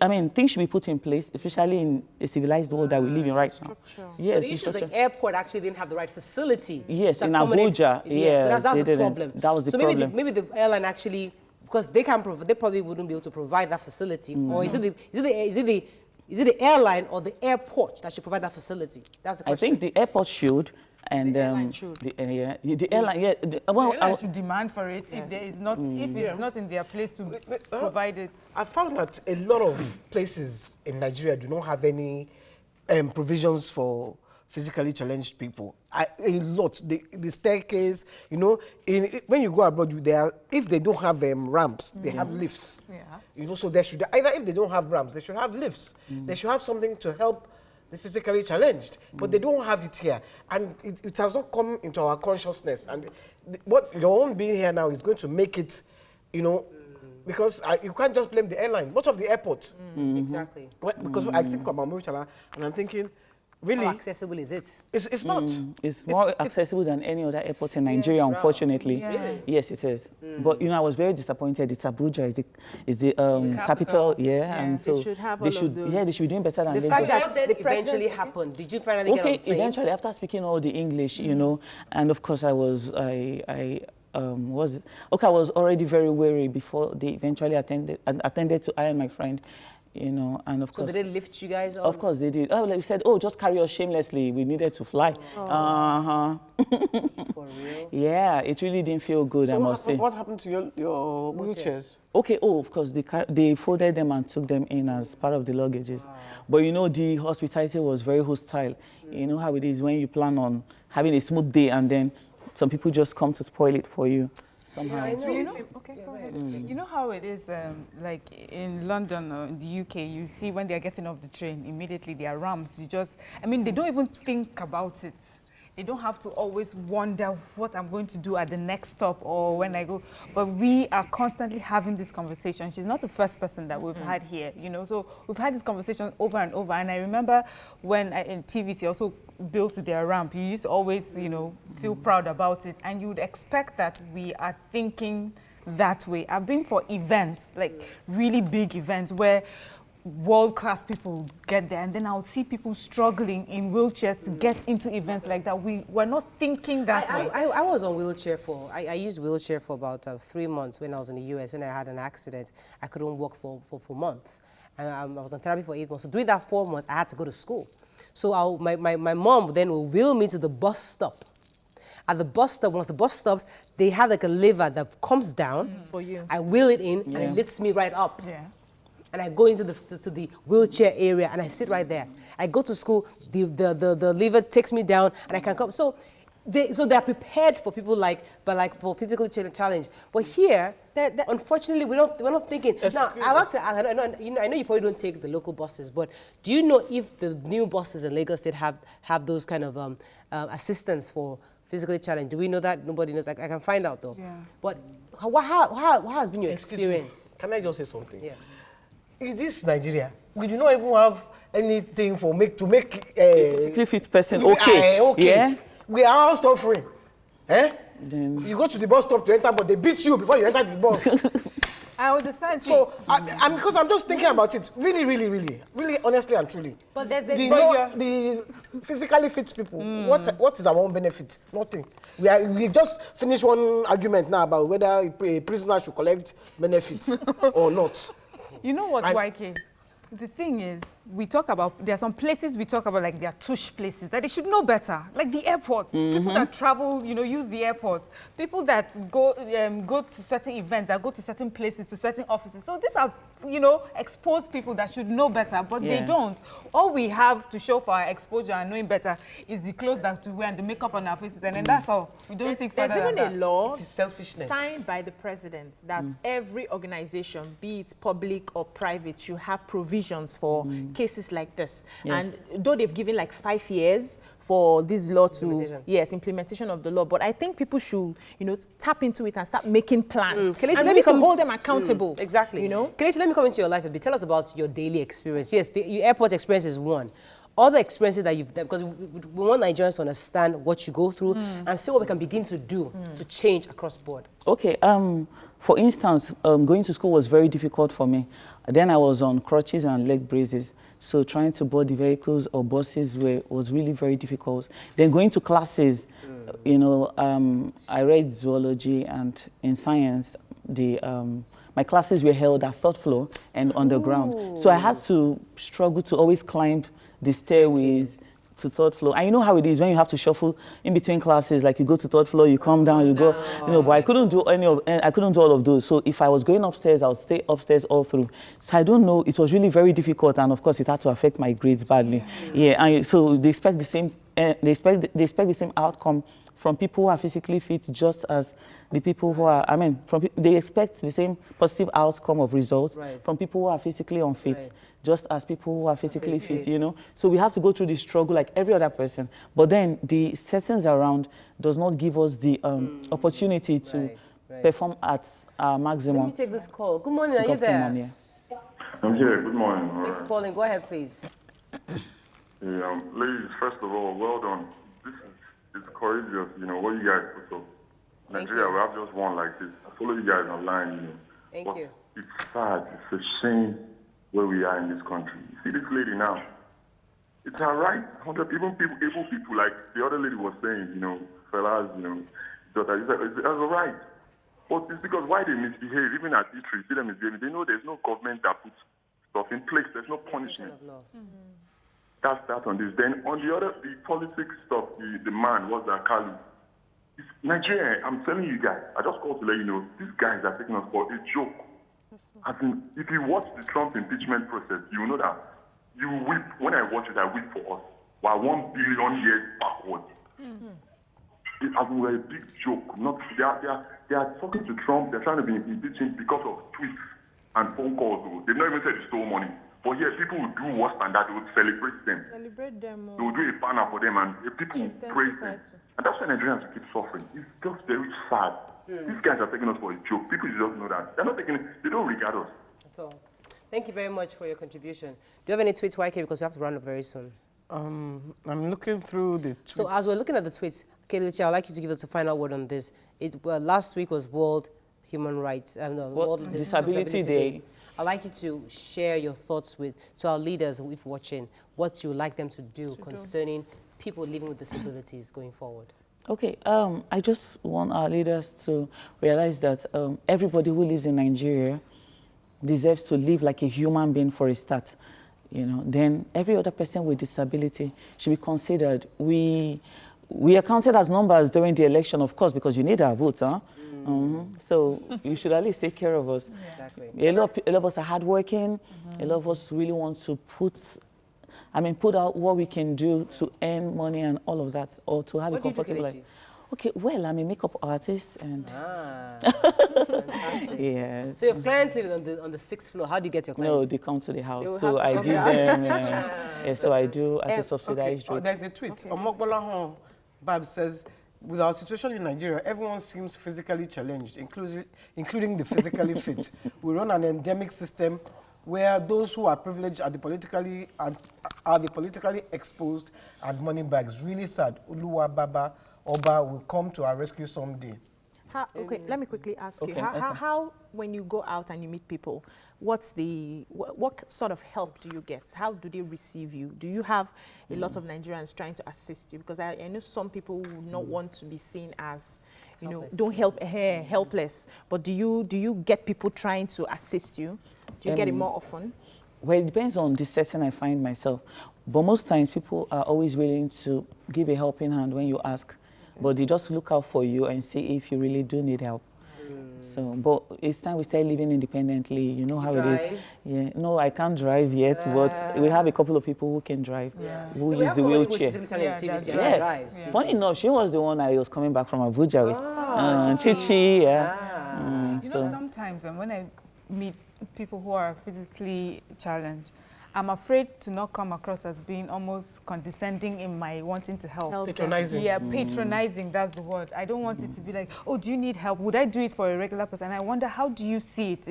I mean, things should be put in place, especially in a civilized world that we live in right now. Yes, So the issue is the airport actually didn't have the right facility. Yes, to in accommodate- Abuja, Yeah, so that's they the didn't. problem. That was the so problem. maybe the airline actually, because they probably wouldn't be able to provide that facility. Or is it the airline or the airport that should provide that facility? That's the I question. think the airport should, and The airline should. the airline, yeah. Well, airline should demand for it if there is not, if it's not in their place to provide it. I found that a lot of places in Nigeria do not have any provisions for physically challenged people. A lot. The staircase, you know, when you go abroad, if they don't have ramps, they have lifts. Yeah. You know, so they should, either if they don't have ramps, they should have lifts. They should have something to help the physically challenged. But they don't have it here. And it has not come into our consciousness. And what your own being here now is going to make it, you know, because you can't just blame the airline. What of the airport? Exactly. Because I think about Murichala, and I'm thinking, really? How accessible is it? It's not. It's more accessible than any other airport in Nigeria, unfortunately. Yeah. Yes, it is. But, you know, I was very disappointed. It's Abuja, is the capital, and so They should have all of those. Yeah, they should be doing better than The Lagos. fact that What then the president- eventually happened? Did you finally get on Okay, a plane? eventually, after speaking all the English, you know, and of course I was already very wary before they eventually attended to I and my friend, you know, and of So course. did they lift you guys up? Of course they did. Oh, they said, oh, just carry us shamelessly. We needed to fly. For real? Yeah, it really didn't feel good, I must say. What happened to your wheelchairs? Okay, of course, they folded them and took them in as part of the luggages. But you know, the hospitality was very hostile. You know how it is when you plan on having a smooth day and then some people just come to spoil it for you somehow. I know. You know, okay, go ahead. You know how it is, like in London or in the UK, you see when they're getting off the train, immediately there are ramps. They don't even think about it. They don't have to always wonder what I'm going to do at the next stop or when I go. But we are constantly having this conversation. She's not the first person that we've had here, you know. So we've had this conversation over and over. And I remember when in TVC also built their ramp, you used to always, you know, feel proud about it. And you would expect that we are thinking that way. I've been for events, like really big events where world-class people get there, and then I would see people struggling in wheelchairs to get into events like that. We're not thinking that way. I was on wheelchair I used wheelchair for about 3 months when I was in the US. When I had an accident, I couldn't walk for months. And I was on therapy for 8 months. So during that 4 months, I had to go to school. So my mom then will wheel me to the bus stop. At the bus stop, once the bus stops, they have like a lever that comes down. For you. I wheel it in, and it lifts me right up. Yeah. And I go into the wheelchair area, and I sit right there. I go to school, the lever takes me down, and I can come. So they're prepared for people for physical challenge. But here, unfortunately, we're not thinking. Now, I want to ask, I know you probably don't take the local buses, but do you know if the new buses in Lagos State have those kind of assistance for physically challenged? Do we know that? Nobody knows. I can find out though. Yeah. But how has been your experience? Can I just say something? Yes. In this Nigeria, we do not even have anything to make Physically fit person, okay. Yeah? We are all suffering. Then You go to the bus stop to enter, but they beat you before you enter the bus. I understand. So, because I'm just thinking about it, really, honestly and truly. But there's a... The physically fit people, what is our own benefit? Nothing. We just finished one argument now about whether a prisoner should collect benefits or not. You know what, YK? The thing is, we talk about, there are some places we talk about like they are tush places, that they should know better. Like the airports, people that travel, you know, use the airports. People that go to certain events, that go to certain places, to certain offices. So these are, you know, exposed people that should know better, but they don't. All we have to show for our exposure and knowing better is the clothes that we wear and the makeup on our faces, and then that's all. We don't think further than that. There's even a law it is selfishness. signed by the president that every organization, be it public or private, should have provisions for cases like this. Yes. And though they've given like 5 years for this law to, implementation of the law, but I think people should, you know, tap into it and start making plans. Kelechi, and let me come hold them accountable. Exactly. You know? Kelechi, let me come into your life a bit. Tell us about your daily experience. Yes, your airport experience is one. Other experiences that you've done, because we want Nigerians to understand what you go through and see what we can begin to do to change across board. Okay, for instance, going to school was very difficult for me. Then I was on crutches and leg braces, so trying to board the vehicles or buses was really very difficult. Then going to classes, you know, I read zoology, and in science, my classes were held at third floor and underground. So I had to struggle to always climb the stairways to third floor. And you know how it is when you have to shuffle in between classes, like you go to third floor, you come down, you go, you know, but I couldn't do all of those. So if I was going upstairs, I would stay upstairs all through. So I don't know, it was really very difficult, and of course it had to affect my grades badly. And so they expect the same, they expect the same outcome from people who are physically fit, just as the people who are, they expect the same positive outcome of results from people who are physically unfit, just as people who are physically fit, you know. So we have to go through the struggle like every other person. But then the settings around does not give us the opportunity to perform at our maximum. Let me take this call. Good morning, are you there? I'm here, good morning. Thanks for calling. Go ahead, please. Ladies, first of all, well done. It's courageous, you know, what you guys put up. Nigeria, we have just one like this. I follow you guys online, you know. Thank you. It's sad, it's a shame where we are in this country. You see this lady now, it's her right. Even people, able people, like the other lady was saying, you know, fellas, you know, daughter, it's a right. But it's because why they misbehave, even at Italy, see them misbehaving, they know there's no government that puts stuff in place, there's no punishment. That's that on this. Then on the other, the politics stuff, the man was Kalu. It's Nigeria, I'm telling you guys, I just called to let you know, these guys are taking us for a joke. As in, if you watch the Trump impeachment process, you will know that you weep. When I watch it, I weep for us. We're 1 billion years backwards. As in, we're a big joke. They are talking to Trump, they're trying to be impeaching because of tweets and phone calls. They've not even said he stole money. But here, people will do worse than that. They will celebrate them. They will do a banner for them, and people will praise them. And that's why Nigerians keep suffering. It's just very sad. These guys are taking us for a joke. People should just know that. They're not taking it. They don't regard us. That's all. Thank you very much for your contribution. Do you have any tweets, YK? Because we have to run up very soon. I'm looking through the tweets. So as we're looking at the tweets, Kelechi, I'd like you to give us a final word on this. Last week was World Human Rights, World Disability Day. I'd like you to share your thoughts to our leaders, if watching, what you would like them to do concerning people living with disabilities going forward. Okay, I just want our leaders to realize that everybody who lives in Nigeria deserves to live like a human being for a start. You know, then every other person with disability should be considered. We are counted as numbers during the election, of course, because you need our votes, huh? So you should at least take care of us. Exactly. A lot of us are hardworking. A lot of us really want to put out what we can do to earn money and all of that, or to have a comfortable life. Okay, well, I'm a makeup artist, and fantastic. Yeah. So your clients live on the 6th floor. How do you get your clients? No, they come to the house, so I give them. Yeah, so I do as a subsidized rate. There's a tweet. Omokbola Bab says, with our situation in Nigeria, everyone seems physically challenged, including the physically fit. We run an endemic system where those who are privileged are the politically exposed and money bags. Really sad. Uluwa Baba Oba will come to our rescue someday. Okay, let me quickly ask you. How when you go out and you meet people, what sort of help do you get? How do they receive you? Do you have a lot of Nigerians trying to assist you? Because I know some people would not want to be seen as, you helpless. know, don't help, helpless. But do you get people trying to assist you? Do you get it more often? Well, it depends on the setting I find myself. But most times people are always willing to give a helping hand when you ask. But they just look out for you and see if you really do need help. So, but it's time we start living independently. You know how it is. Yeah. No, I can't drive yet, but we have a couple of people who can drive, who use the wheelchair. Yes. Funny enough, she was the one I was coming back from Abuja with. Chichi, yeah. You know, sometimes when I meet people who are physically challenged, I'm afraid to not come across as being almost condescending in my wanting to help. Patronizing. Yeah, patronizing, that's the word. I don't want it to be like, oh, do you need help? Would I do it for a regular person? I wonder, how do you see it?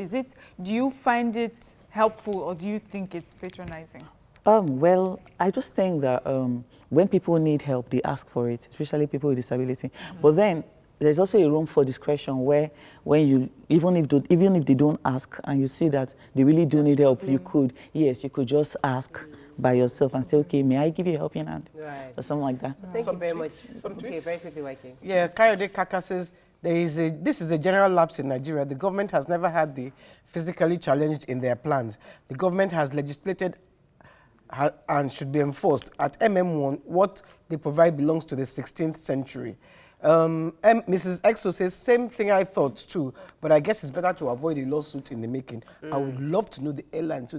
Do you find it helpful, or do you think it's patronizing? Well, I just think that when people need help, they ask for it, especially people with disability. But then there's also a room for discretion where, when you, even if they don't ask and you see that they really do need help, you could just ask by yourself and say, okay, may I give you a helping hand? Right. Or something like that. Thank you very much. Okay, very quickly, YK. Yeah, Kayode Kaka says, this is a general lapse in Nigeria. The government has never had the physically challenged in their plans. The government has legislated and should be enforced. At MM1, what they provide belongs to the 16th century. Mrs. Exo says, same thing I thought too, but I guess it's better to avoid a lawsuit in the making. I would love to know the airlines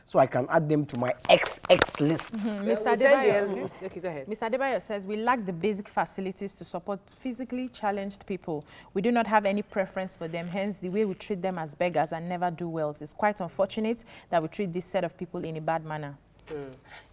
so I can add them to my XX list. Mr. Adebayo, okay, go ahead. Mr. Adebayo says, we lack the basic facilities to support physically challenged people. We do not have any preference for them, hence the way we treat them as beggars and never do well. It's quite unfortunate that we treat this set of people in a bad manner.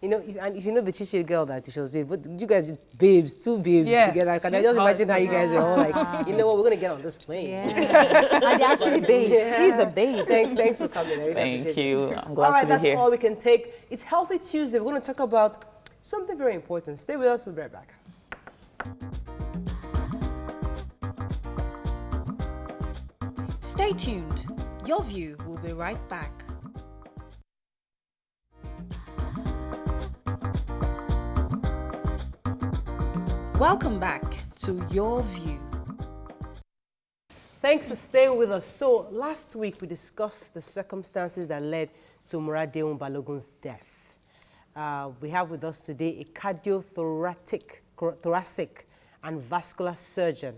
You know, and if you know the Chichi girl that she was with, you guys did babes, two babes together. Can I just imagine how you guys are all like, you know what, we're going to get on this plane. Yeah. And they're actually babes. Yeah. She's a babe. Thanks for coming. I really appreciate you. it. I'm glad all right, to be that's here. all we can take. It's Healthy Tuesday. We're going to talk about something very important. Stay with us. We'll be right back. Stay tuned. Your View will be right back. Welcome back to Your View. Thanks for staying with us. So, last week we discussed the circumstances that led to Muradeun Balogun's death. We have with us today a cardiothoracic and vascular surgeon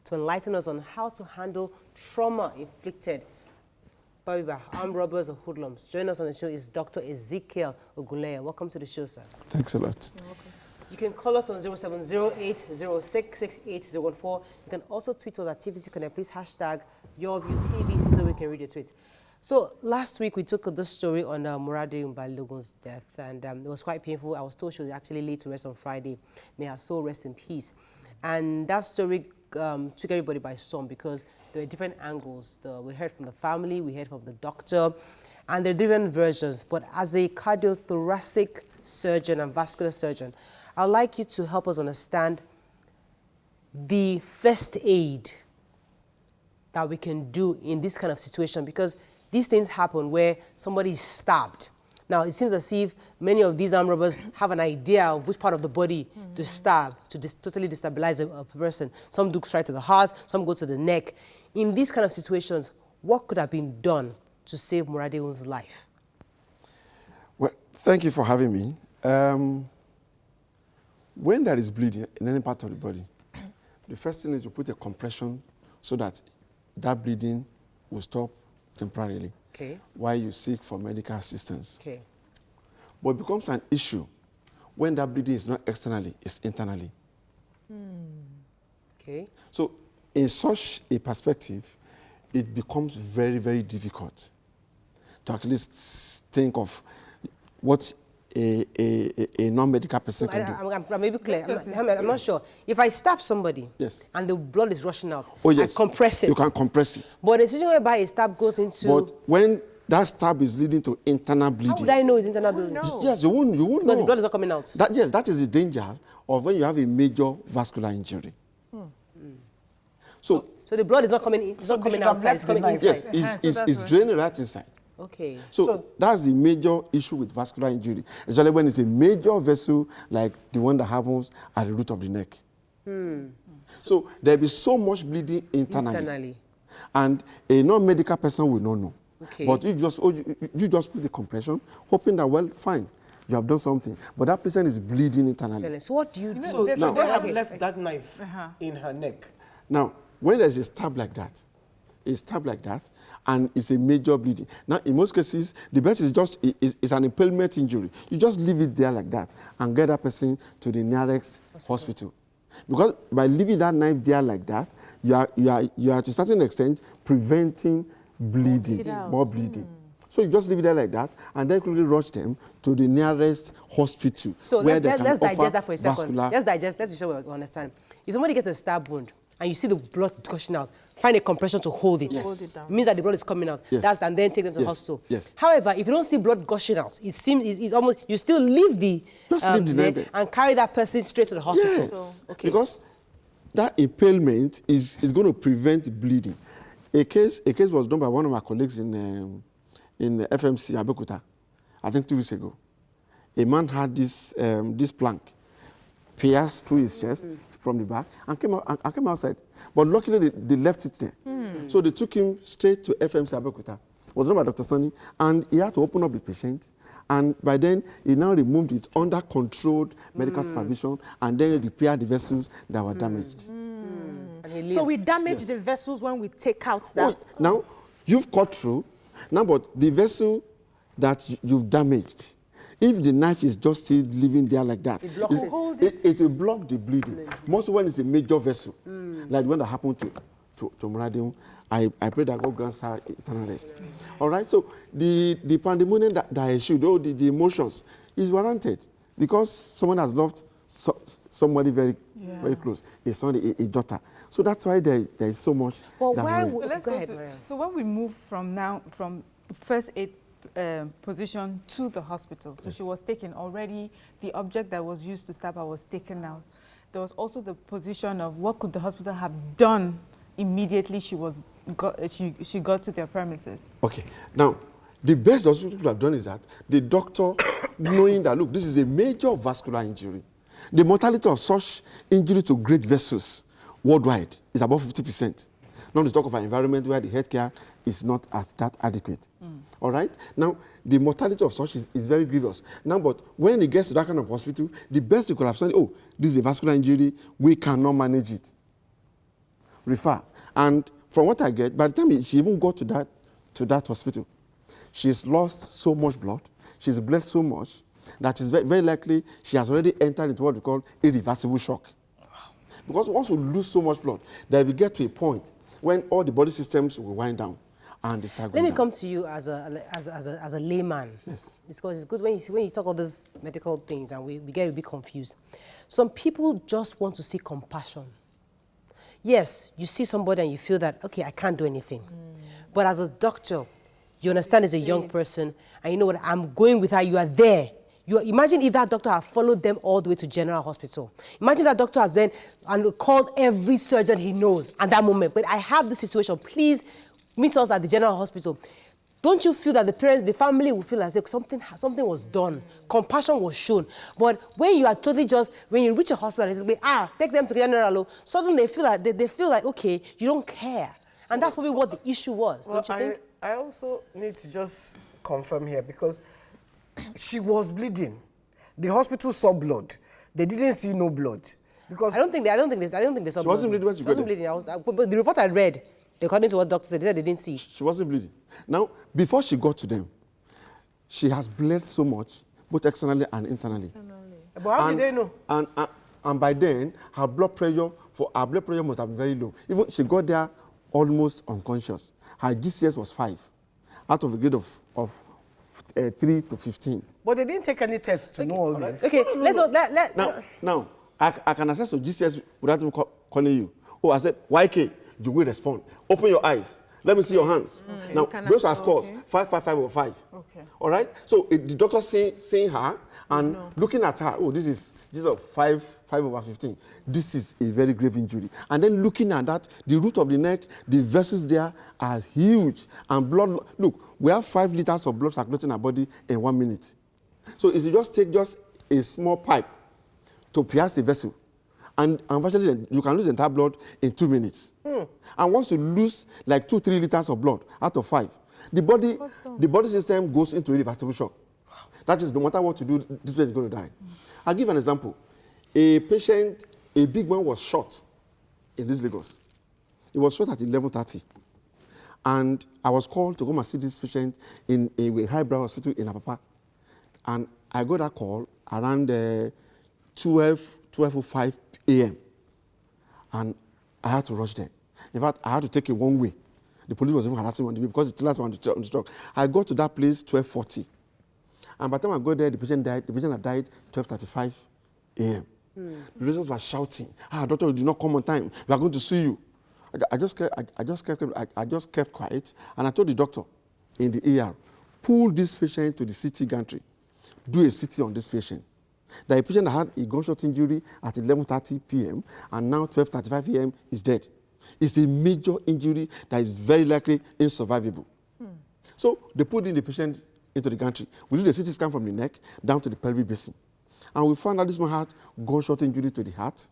to enlighten us on how to handle trauma inflicted by armed robbers or hoodlums. Joining us on the show is Dr. Ezekiel Ogunleye. Welcome to the show, sir. Thanks a lot. You're welcome. You can call us on 0708066814. You can also tweet us at TVC Connect. Please hashtag YourViewTVC so we can read your tweets. So last week we took this story on Muradeun Balogun's death, and it was quite painful. I was told she was actually laid to rest on Friday. May her soul rest in peace. And that story took everybody by storm because there were different angles. We heard from the family, we heard from the doctor, and there are different versions. But as a cardiothoracic surgeon and vascular surgeon, I'd like you to help us understand the first aid that we can do in this kind of situation, because these things happen where somebody is stabbed. Now, it seems as if many of these armed robbers have an idea of which part of the body to stab, to totally destabilize a person. Some do straight to the heart, some go to the neck. In these kind of situations, what could have been done to save Muradeun's life? Well, thank you for having me. When there is bleeding in any part of the body, the first thing is to put a compression so that that bleeding will stop temporarily while you seek for medical assistance. But it becomes an issue when that bleeding is not externally, it's internally. So in such a perspective, it becomes very, very difficult to at least think of what a non-medical person can do. I'm maybe clear. I'm not sure. If I stab somebody and the blood is rushing out, I compress it. You can compress it. But the situation whereby a stab goes into... But when that stab is leading to internal bleeding... How would I know it's internal bleeding? Yes, you won't know. Because the blood is not coming out. That is the danger of when you have a major vascular injury. So So the blood is not coming in, it's not coming outside, it's coming inside. Yes, it's draining right inside. Okay. So that's the major issue with vascular injury, especially when it's a major vessel like the one that happens at the root of the neck. So there'll be so much bleeding internally. And a non-medical person will not know. Okay. But you just put the compression, hoping that, well, fine, you have done something. But that person is bleeding internally. So what do you do? So they have left that knife in her neck. Now, when there's a stab like that, and it's a major bleeding. Now, in most cases, the best is just is an impalement injury. You just leave it there like that and get that person to the nearest hospital. Because by leaving that knife there like that, you are to a certain extent preventing bleeding, more bleeding. So you just leave it there like that, and then quickly rush them to the nearest hospital. So where let's digest that for a second. Vascular. Let's be sure we understand. If somebody gets a stab wound and you see the blood gushing out, find a compression to hold it. Hold it down. It means that the blood is coming out. And then take them to the hospital. However, if you don't see blood gushing out, it seems it's almost, you still leave the knife and carry that person straight to the hospital. Yes. Okay. Because that impalement is going to prevent bleeding. A case was done by one of my colleagues in FMC Abeokuta, I think 2 weeks ago. A man had this plank pierced through his chest from the back and came outside. But luckily they left it there. So they took him straight to FMC Abeokuta. It was done by Dr. Sonny, and he had to open up the patient. And by then, he now removed it under controlled medical supervision and then repaired the vessels that were damaged. So we damage the vessels when we take out that. Now, you've cut through. Now, but the vessel that you've damaged, if the knife is just still living there like that, it will block the bleeding. Most when it's a major vessel, like the one that happened to Muradium. I pray that God grants her eternal rest. All right, so the pandemonium that ensued, the emotions, is warranted because someone has loved somebody very close, a son, a daughter. So that's why there is so much. Well, go ahead, so when we move from first aid position to the hospital, so she was taken already, the object that was used to stab her was taken out. There was also the position of what could the hospital have done immediately she got to their premises. Okay, now the best the hospital could have done is that the doctor, knowing that, look, this is a major vascular injury, the mortality of such injury to great vessels worldwide is above 50%. Not to talk of an environment where the healthcare is not as that adequate. All right? Now, the mortality of such is very grievous. Now, but when it gets to that kind of hospital, the best you could have said, oh, this is a vascular injury, we cannot manage it. Refer. And from what I get, by the time she even got to that hospital, she's lost so much blood, she's bled so much, that is very, very likely she has already entered into what we call irreversible shock. Because once you lose so much blood, that we get to a point when all the body systems will wind down and they start going Let me down. come to you as a layman. Yes. Because it's good when you talk all these medical things and we get a bit confused. Some people just want to see compassion. Yes, you see somebody and you feel that, okay, I can't do anything. But as a doctor, you understand as a young person, and you know what, I'm going with her, you are there. Imagine if that doctor had followed them all the way to General Hospital. Imagine that doctor has then called every surgeon he knows at that moment. But I have this situation. Please meet us at the General Hospital. Don't you feel that the parents, the family will feel as if something was done, compassion was shown? But when you are totally when you reach a hospital and they say, take them to General, suddenly they feel like, okay, you don't care. And that's probably what the issue was, don't you think? I also need to just confirm here because she was bleeding. The hospital saw blood. They didn't see no blood. Because I don't think they saw blood. She wasn't bleeding when she got there. Bleeding. But the report I read, according to what doctors said, they said they didn't see. She wasn't bleeding. Now, before she got to them, she has bled so much, both externally and internally. But how did they know? And by then, her blood pressure must have been very low. Even she got there almost unconscious. Her GCS was 5, out of a grade of 3 to 15. But they didn't take any tests to know all this. Okay, Now, I can access to GCS without even calling you. Oh, I said, YK, you will respond. Open your eyes. Let me see your hands. Now, those are scores, 5, 5, 5 over 5. Okay. All right? So the doctor seeing her And looking at her, oh, this is 5/15. This is a very grave injury. And then looking at that, the root of the neck, the vessels there are huge. And blood, look, we have 5 liters of blood circulating in our body in 1 minute. So if you just take just a small pipe to pierce a vessel, and unfortunately, you can lose the entire blood in 2 minutes. And once you lose like 2-3 liters of blood out of 5, the body system goes into irreversible shock. That is, no matter what you do, this patient is going to die. I'll give an example. A patient, a big man was shot in this Lagos. He was shot at 11:30. And I was called to come and see this patient in a highbrow hospital in Apapa. And I got that call around 12:05 a.m. And I had to rush there. In fact, I had to take a one-way. The police was even harassing me on the way because the last one on the truck. I got to that place 12:40. And by the time I got there, the patient died. The patient had died 12:35 a.m. The residents were shouting, doctor, you did not come on time. We are going to sue you. I just kept quiet. And I told the doctor in the ER, pull this patient to the CT gantry. Do a CT on this patient. The patient had a gunshot injury at 11:30 p.m. and now 12:35 a.m. is dead. It's a major injury that is very likely insurvivable. So they put in the patient into the gantry. We did a CT scan from the neck down to the pelvic basin. And we found that this man had gunshot injury to the heart,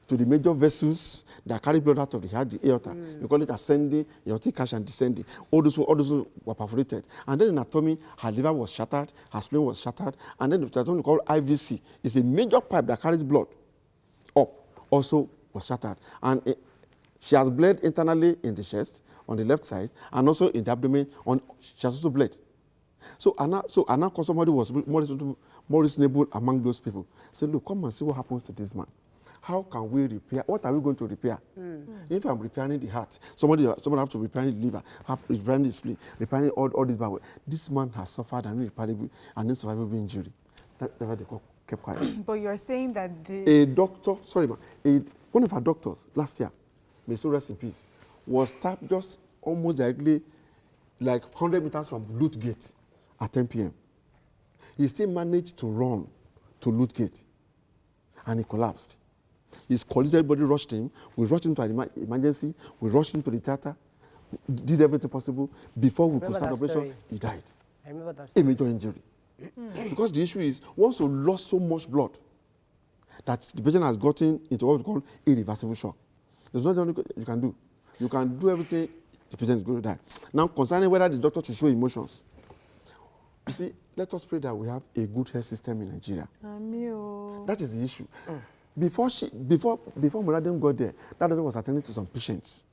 to the major vessels that carry blood out of the heart, the aorta. We call it ascending, aortic arch, and descending. All those were perforated. And then in anatomy, her liver was shattered, her spleen was shattered, and then the one we call IVC is a major pipe that carries blood up, also was shattered. And she has bled internally in the chest, on the left side, and also in the abdomen, she has also bled. So Anna somebody was more reasonable among those people. Said, look, come and see what happens to this man. How can we repair? What are we going to repair? If I'm repairing the heart, somebody have to repair the liver, repairing the spleen, repairing all this bad. This man has suffered an insurvivable injury. That's why they kept quiet. But you're saying that one of our doctors last year, may so rest in peace, was stabbed just almost directly, like 100 meters from Lute Gate at 10 p.m. He still managed to run to Lute Gate, and he collapsed. His colleagues, everybody rushed him. We rushed him to an emergency. We rushed him to the theater. Did everything possible. Before we could start operation, he died. I remember that story. A major injury. Because the issue is, once you lost so much blood, that the patient has gotten into what we call irreversible shock. There's nothing you can do. You can do everything, the patient is going to die. Now, concerning whether the doctor should show emotions, you see, let us pray that we have a good health system in Nigeria. That is the issue. Before Muradin got there, that doctor was attending to some patients.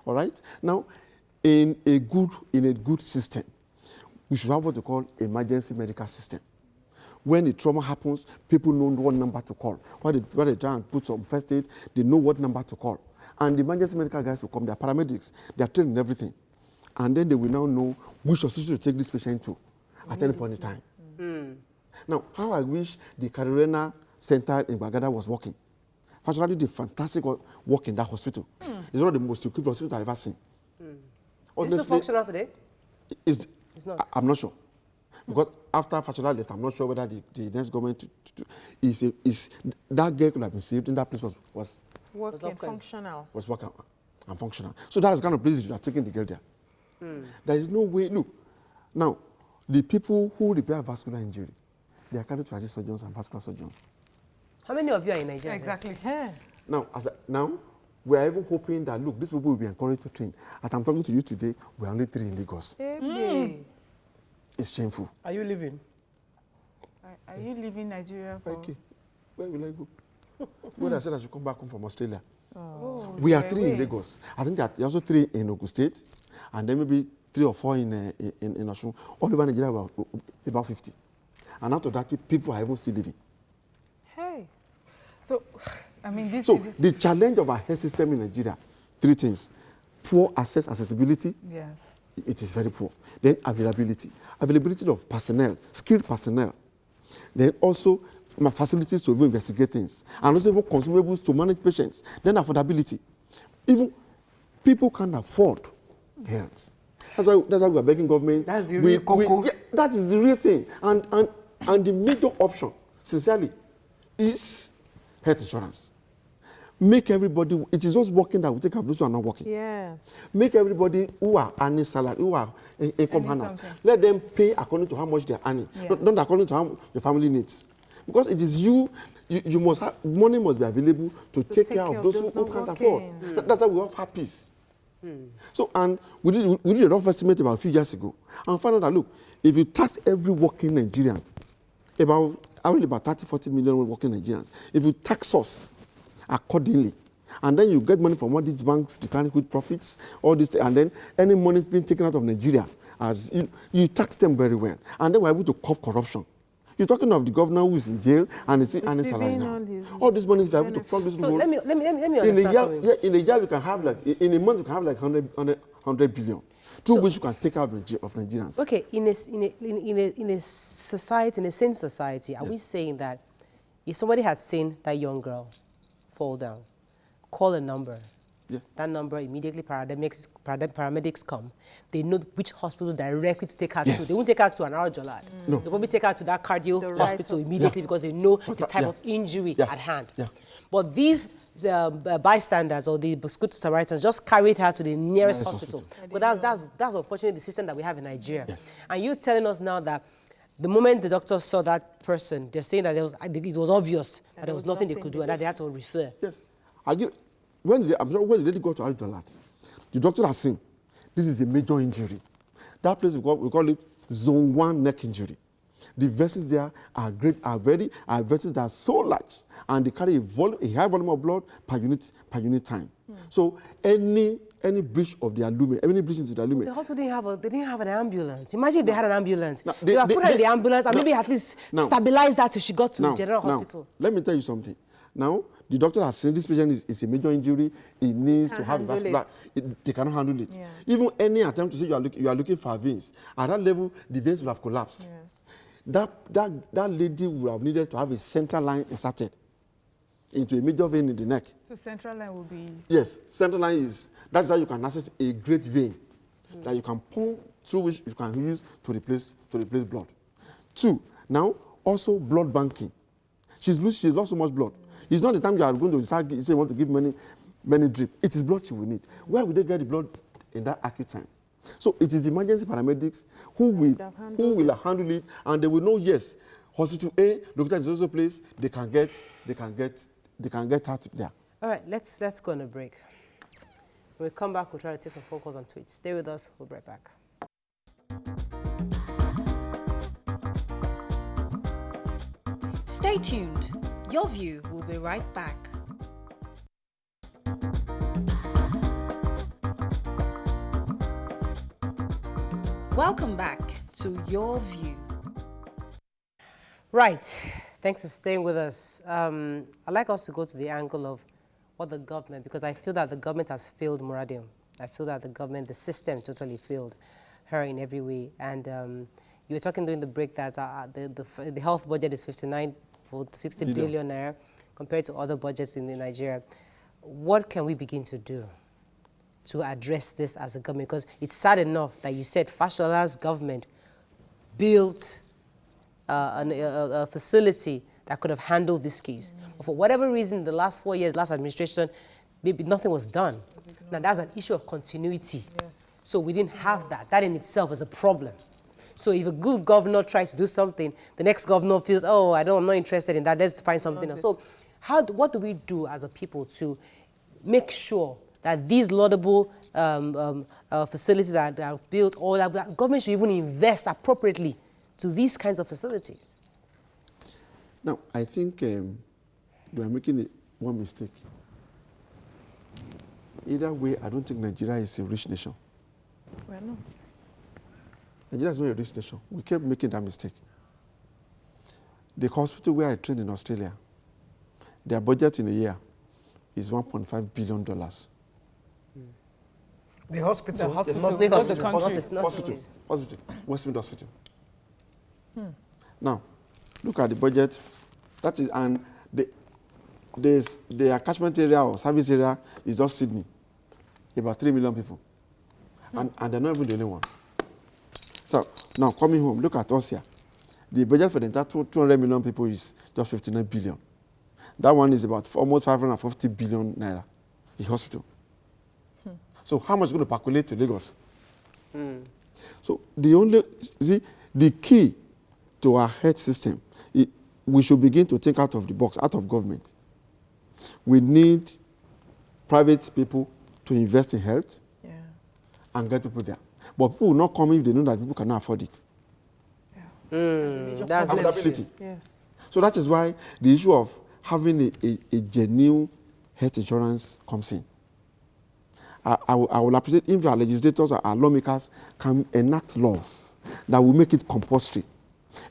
All right? Now, in a good system, we should have what we call emergency medical system. When the trauma happens, people know what number to call. When they try and put some first aid, they know what number to call. And the emergency medical guys will come, they are paramedics, they are trained in everything. And then they will now know which hospital to take this patient to at any point in time. Now, how I wish the Cardiothoracic Center in Bagada was working. Fortunately, did fantastic work in that hospital. It's one of the most equipped hospitals I've ever seen. Is it still functional today? It's not. I'm not sure. Because after Fashola left, I'm not sure whether the next government is that girl could have been saved, and that place was working, functional. Was working and functional. So that's the kind of place you should have taken the girl there. There is no way. Look, now the people who repair vascular injury, they are cardiothoracic surgeons and vascular surgeons. How many of you are in Nigeria? Exactly. Now, we are even hoping that, look, these people will be encouraged to train. As I'm talking to you today, we are only 3 in Lagos. It's shameful. Are you leaving? Are you leaving Nigeria for? Okay. Where will I go? When I said I should come back home from Australia. We are 3 in Lagos. I think there are also 3 in Ogun State, and then maybe 3 or 4 in Osun. All over Nigeria, about 50. And out of that, people are even still living. Hey. So, I mean, the challenge of our health system in Nigeria, 3 things. Poor accessibility. Yes. It is very poor. Then availability. Availability of personnel, skilled personnel. Then also facilities to even investigate things. And also even consumables to manage patients. Then affordability. Even people can't afford health. That's why we are begging government. That's the real cocoa. That is the real thing. And And the major option, sincerely, is health insurance. Make everybody, it is those working that will take care of those who are not working. Yes. Make everybody who are earning salary, who are income earners, let them pay according to how much they are earning, not according to how your family needs. Because it is you must have, money must be available to take care of those who can't afford. That's how we offer peace. So, and we did a rough estimate about a few years ago, and found out that, look, if you tax every working Nigerian, about 30, 40 million working Nigerians, if you tax us accordingly, and then you get money from all these banks declaring good profits, all this, and then any money being taken out of Nigeria, as you tax them very well, and then we're able to curb corruption. You're talking of the governor who is in jail and is earning salary now. All this money is able to plug this. So let me understand something. In a year, we can have like, in a month, we can have like 100 billion, through which you can take out of Nigerians. Okay, in a society, in a sane society, are we saying that if somebody had seen that young girl fall down, call a number, that number immediately paramedics come, they know which hospital directly to take her to. They won't take her to an Arjola. They'll probably take her to that cardio hospital immediately because they know the type of injury at hand. But these bystanders or the good Samaritans just carried her to the nearest hospital. But that's unfortunately the system that we have in Nigeria. And you're telling us now that the moment the doctor saw that person, they're saying that it was obvious that there was nothing they could do and that they had to refer. Yes. When the lady got to Aljolat, the doctor has seen this is a major injury. That place we call it zone 1 neck injury. The vessels there are vessels that are so large, and they carry a high volume of blood per unit time. So any breach of the lumen, any breach into the lumen. The hospital didn't have an ambulance. Imagine if they had an ambulance. They put her in the ambulance and maybe at least stabilize that till she got to the general hospital. Let me tell you something. Now, the doctor has seen this patient is a major injury. It needs to have vascular. They cannot handle it. Even any attempt to say you are looking for veins, at that level, the veins will have collapsed. That lady would have needed to have a central line inserted into a major vein in the neck. So central line will be... Yes, central line that's how you can access a great vein that you can pump through, which you can use to replace blood. 2, now also blood banking. She's lost so much blood. It's not the time you are going to start say you want to give many drip. It is blood she will need. Where will they get the blood in that acute time? So it is emergency paramedics who will handle it, and they will know, yes, hospital A, located in also place, they can get out there. All right, let's go on a break. When we come back, we'll try to take some phone calls on tweets. Stay with us. We'll be right back. Stay tuned. Your View will be right back. Welcome back to Your View. Right. Thanks for staying with us. I'd like us to go to the angle of what the government, because I feel that the government has failed Muradium. I feel that the system totally failed her in every way. And you were talking during the break that the health budget is 60 billion naira compared to other budgets in Nigeria. What can we begin to do to address this as a government? Because it's sad enough that you said Fashola's government built a facility that could have handled this case. But for whatever reason, the last 4 years, last administration, maybe nothing was done. Now that's an issue of continuity. So we didn't have that. That in itself is a problem. So if a good governor tries to do something, the next governor feels, oh, I'm not interested in that, let's find something else. So what do we do as a people to make sure that these laudable facilities that are built, or that government should even invest appropriately to these kinds of facilities? Now, I think we are making one mistake. Either way, I don't think Nigeria is a rich nation. We're not. Nigeria is not a rich nation. We kept making that mistake. The hospital where I trained in Australia, their budget in a year is $1.5 billion. The hospital? The hospital. Not the hospital. country. Hospital. Westmead Hospital. Now, look at the budget. That is, and the catchment area or service area is just Sydney. About 3 million people. And they're not even the only one. So now coming home, look at us here. The budget for the entire 200 million people is just 59 billion. That one is about almost 550 billion naira, a hospital. So how much is going to percolate to Lagos? So the key to our health system, we should begin to think out of the box, out of government. We need private people to invest in health and get people there. But people will not come if they know that people cannot afford it. That's affordability. Yes. So that is why the issue of having a genuine health insurance comes in. I will appreciate if our legislators or our lawmakers can enact laws that will make it compulsory.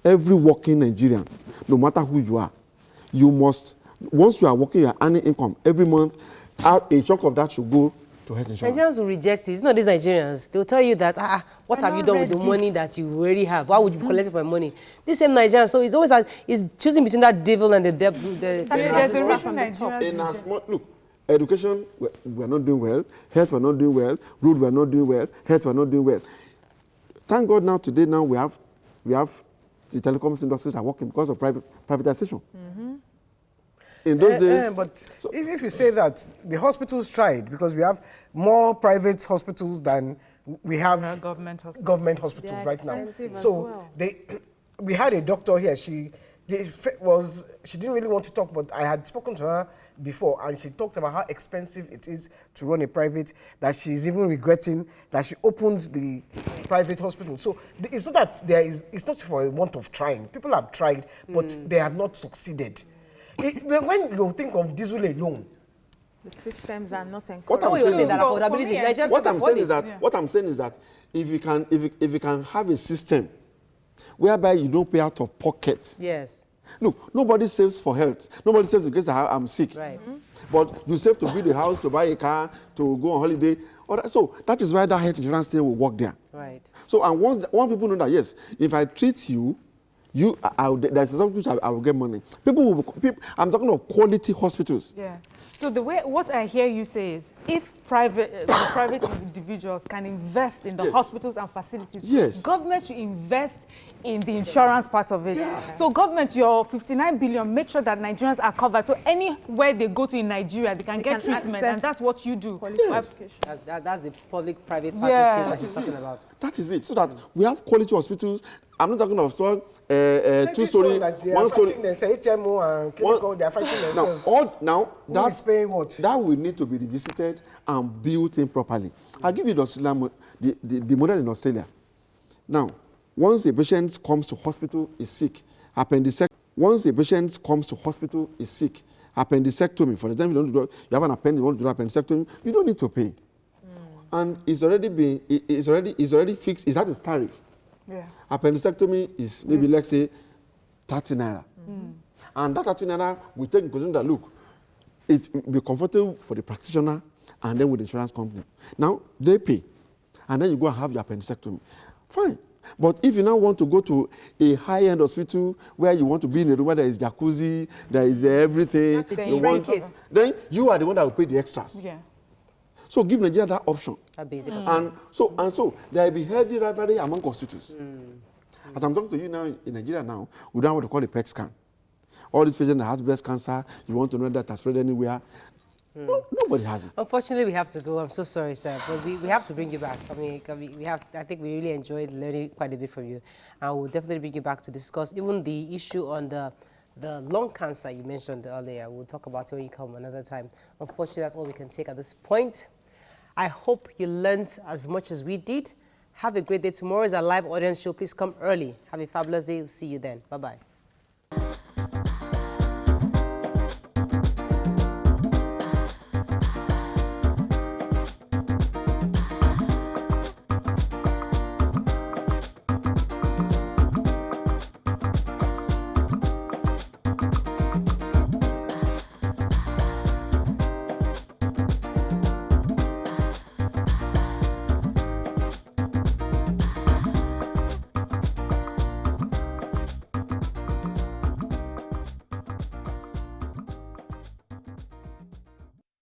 Every working Nigerian, no matter who you are, you must, once you are working, you are earning income every month, a chunk of that should go to health insurance. Nigerians will reject it. It's not these Nigerians. They'll tell you that, what have you done with the money that you already have? Why would you be collecting my money? This same Nigerian, so it's always is choosing between that devil and the devil. Look, education, we are not doing well. Health, we are not doing well. Road, we are not doing well. Health, we are not doing well. Thank God now, today, now we have the telecoms industries are working because of privatization. In those days... But so, if you say that, the hospitals tried, because we have more private hospitals than we have government hospitals right now. So we had a doctor here, she didn't really want to talk, but I had spoken to her before, and she talked about how expensive it is to run a private, that she's even regretting that she opened the private hospital. So it's not that it's not for a want of trying. People have tried, but they have not succeeded. When you think of diesel alone, the systems are not encouraged. What I'm saying is that if you can have a system whereby you don't pay out of pocket. Yes. Look, nobody saves for health. Nobody saves in case I'm sick. Right. But you save to build a house, to buy a car, to go on holiday. So that is why that health insurance thing will work there. Right. So and once people know that, yes, if I treat you, there's something which I will get money. I'm talking of quality hospitals. Yeah. So what I hear you say is, if private individuals can invest in the hospitals and facilities, government should invest in the insurance part of it. Yeah. So government, your 59 billion, make sure that Nigerians are covered. So anywhere they go to in Nigeria, they can get treatment, and that's what you do. Yes. That's the public-private partnership that he's talking about. That is it. So that we have quality hospitals. I'm not talking of two-story, one-story. They say HMO and clinical, they are fighting themselves. That will need to be revisited and built in properly. I'll give you the model in Australia. Now, once a patient comes to hospital, is sick, appendectomy, for example, you have an appendix, you want to do appendectomy, you don't need to pay. And it's already fixed, it's at its tariff. Yeah. Appendectomy is maybe, let's say, 30 naira. And that 30 naira, we take in consideration that, look, it will be comfortable for the practitioner and then with the insurance company. Now, they pay. And then you go and have your appendectomy. Fine. But if you now want to go to a high-end hospital where you want to be in a room where there is jacuzzi, there is everything, then you are the one that will pay the extras. Yeah. So give Nigeria that option. That basic option. And so there will be heavy rivalry among hospitals. As I'm talking to you now in Nigeria now, we don't have what we call a PET scan. All these patients that have breast cancer, you want to know that has spread anywhere. No, nobody has it. Unfortunately, we have to go. I'm so sorry, sir. But we have to bring you back. I think we really enjoyed learning quite a bit from you. And we'll definitely bring you back to discuss even the issue on the lung cancer you mentioned earlier. We'll talk about it when you come another time. Unfortunately, that's all we can take at this point. I hope you learned as much as we did. Have a great day. Tomorrow is our live audience show. Please come early. Have a fabulous day. We'll see you then. Bye-bye.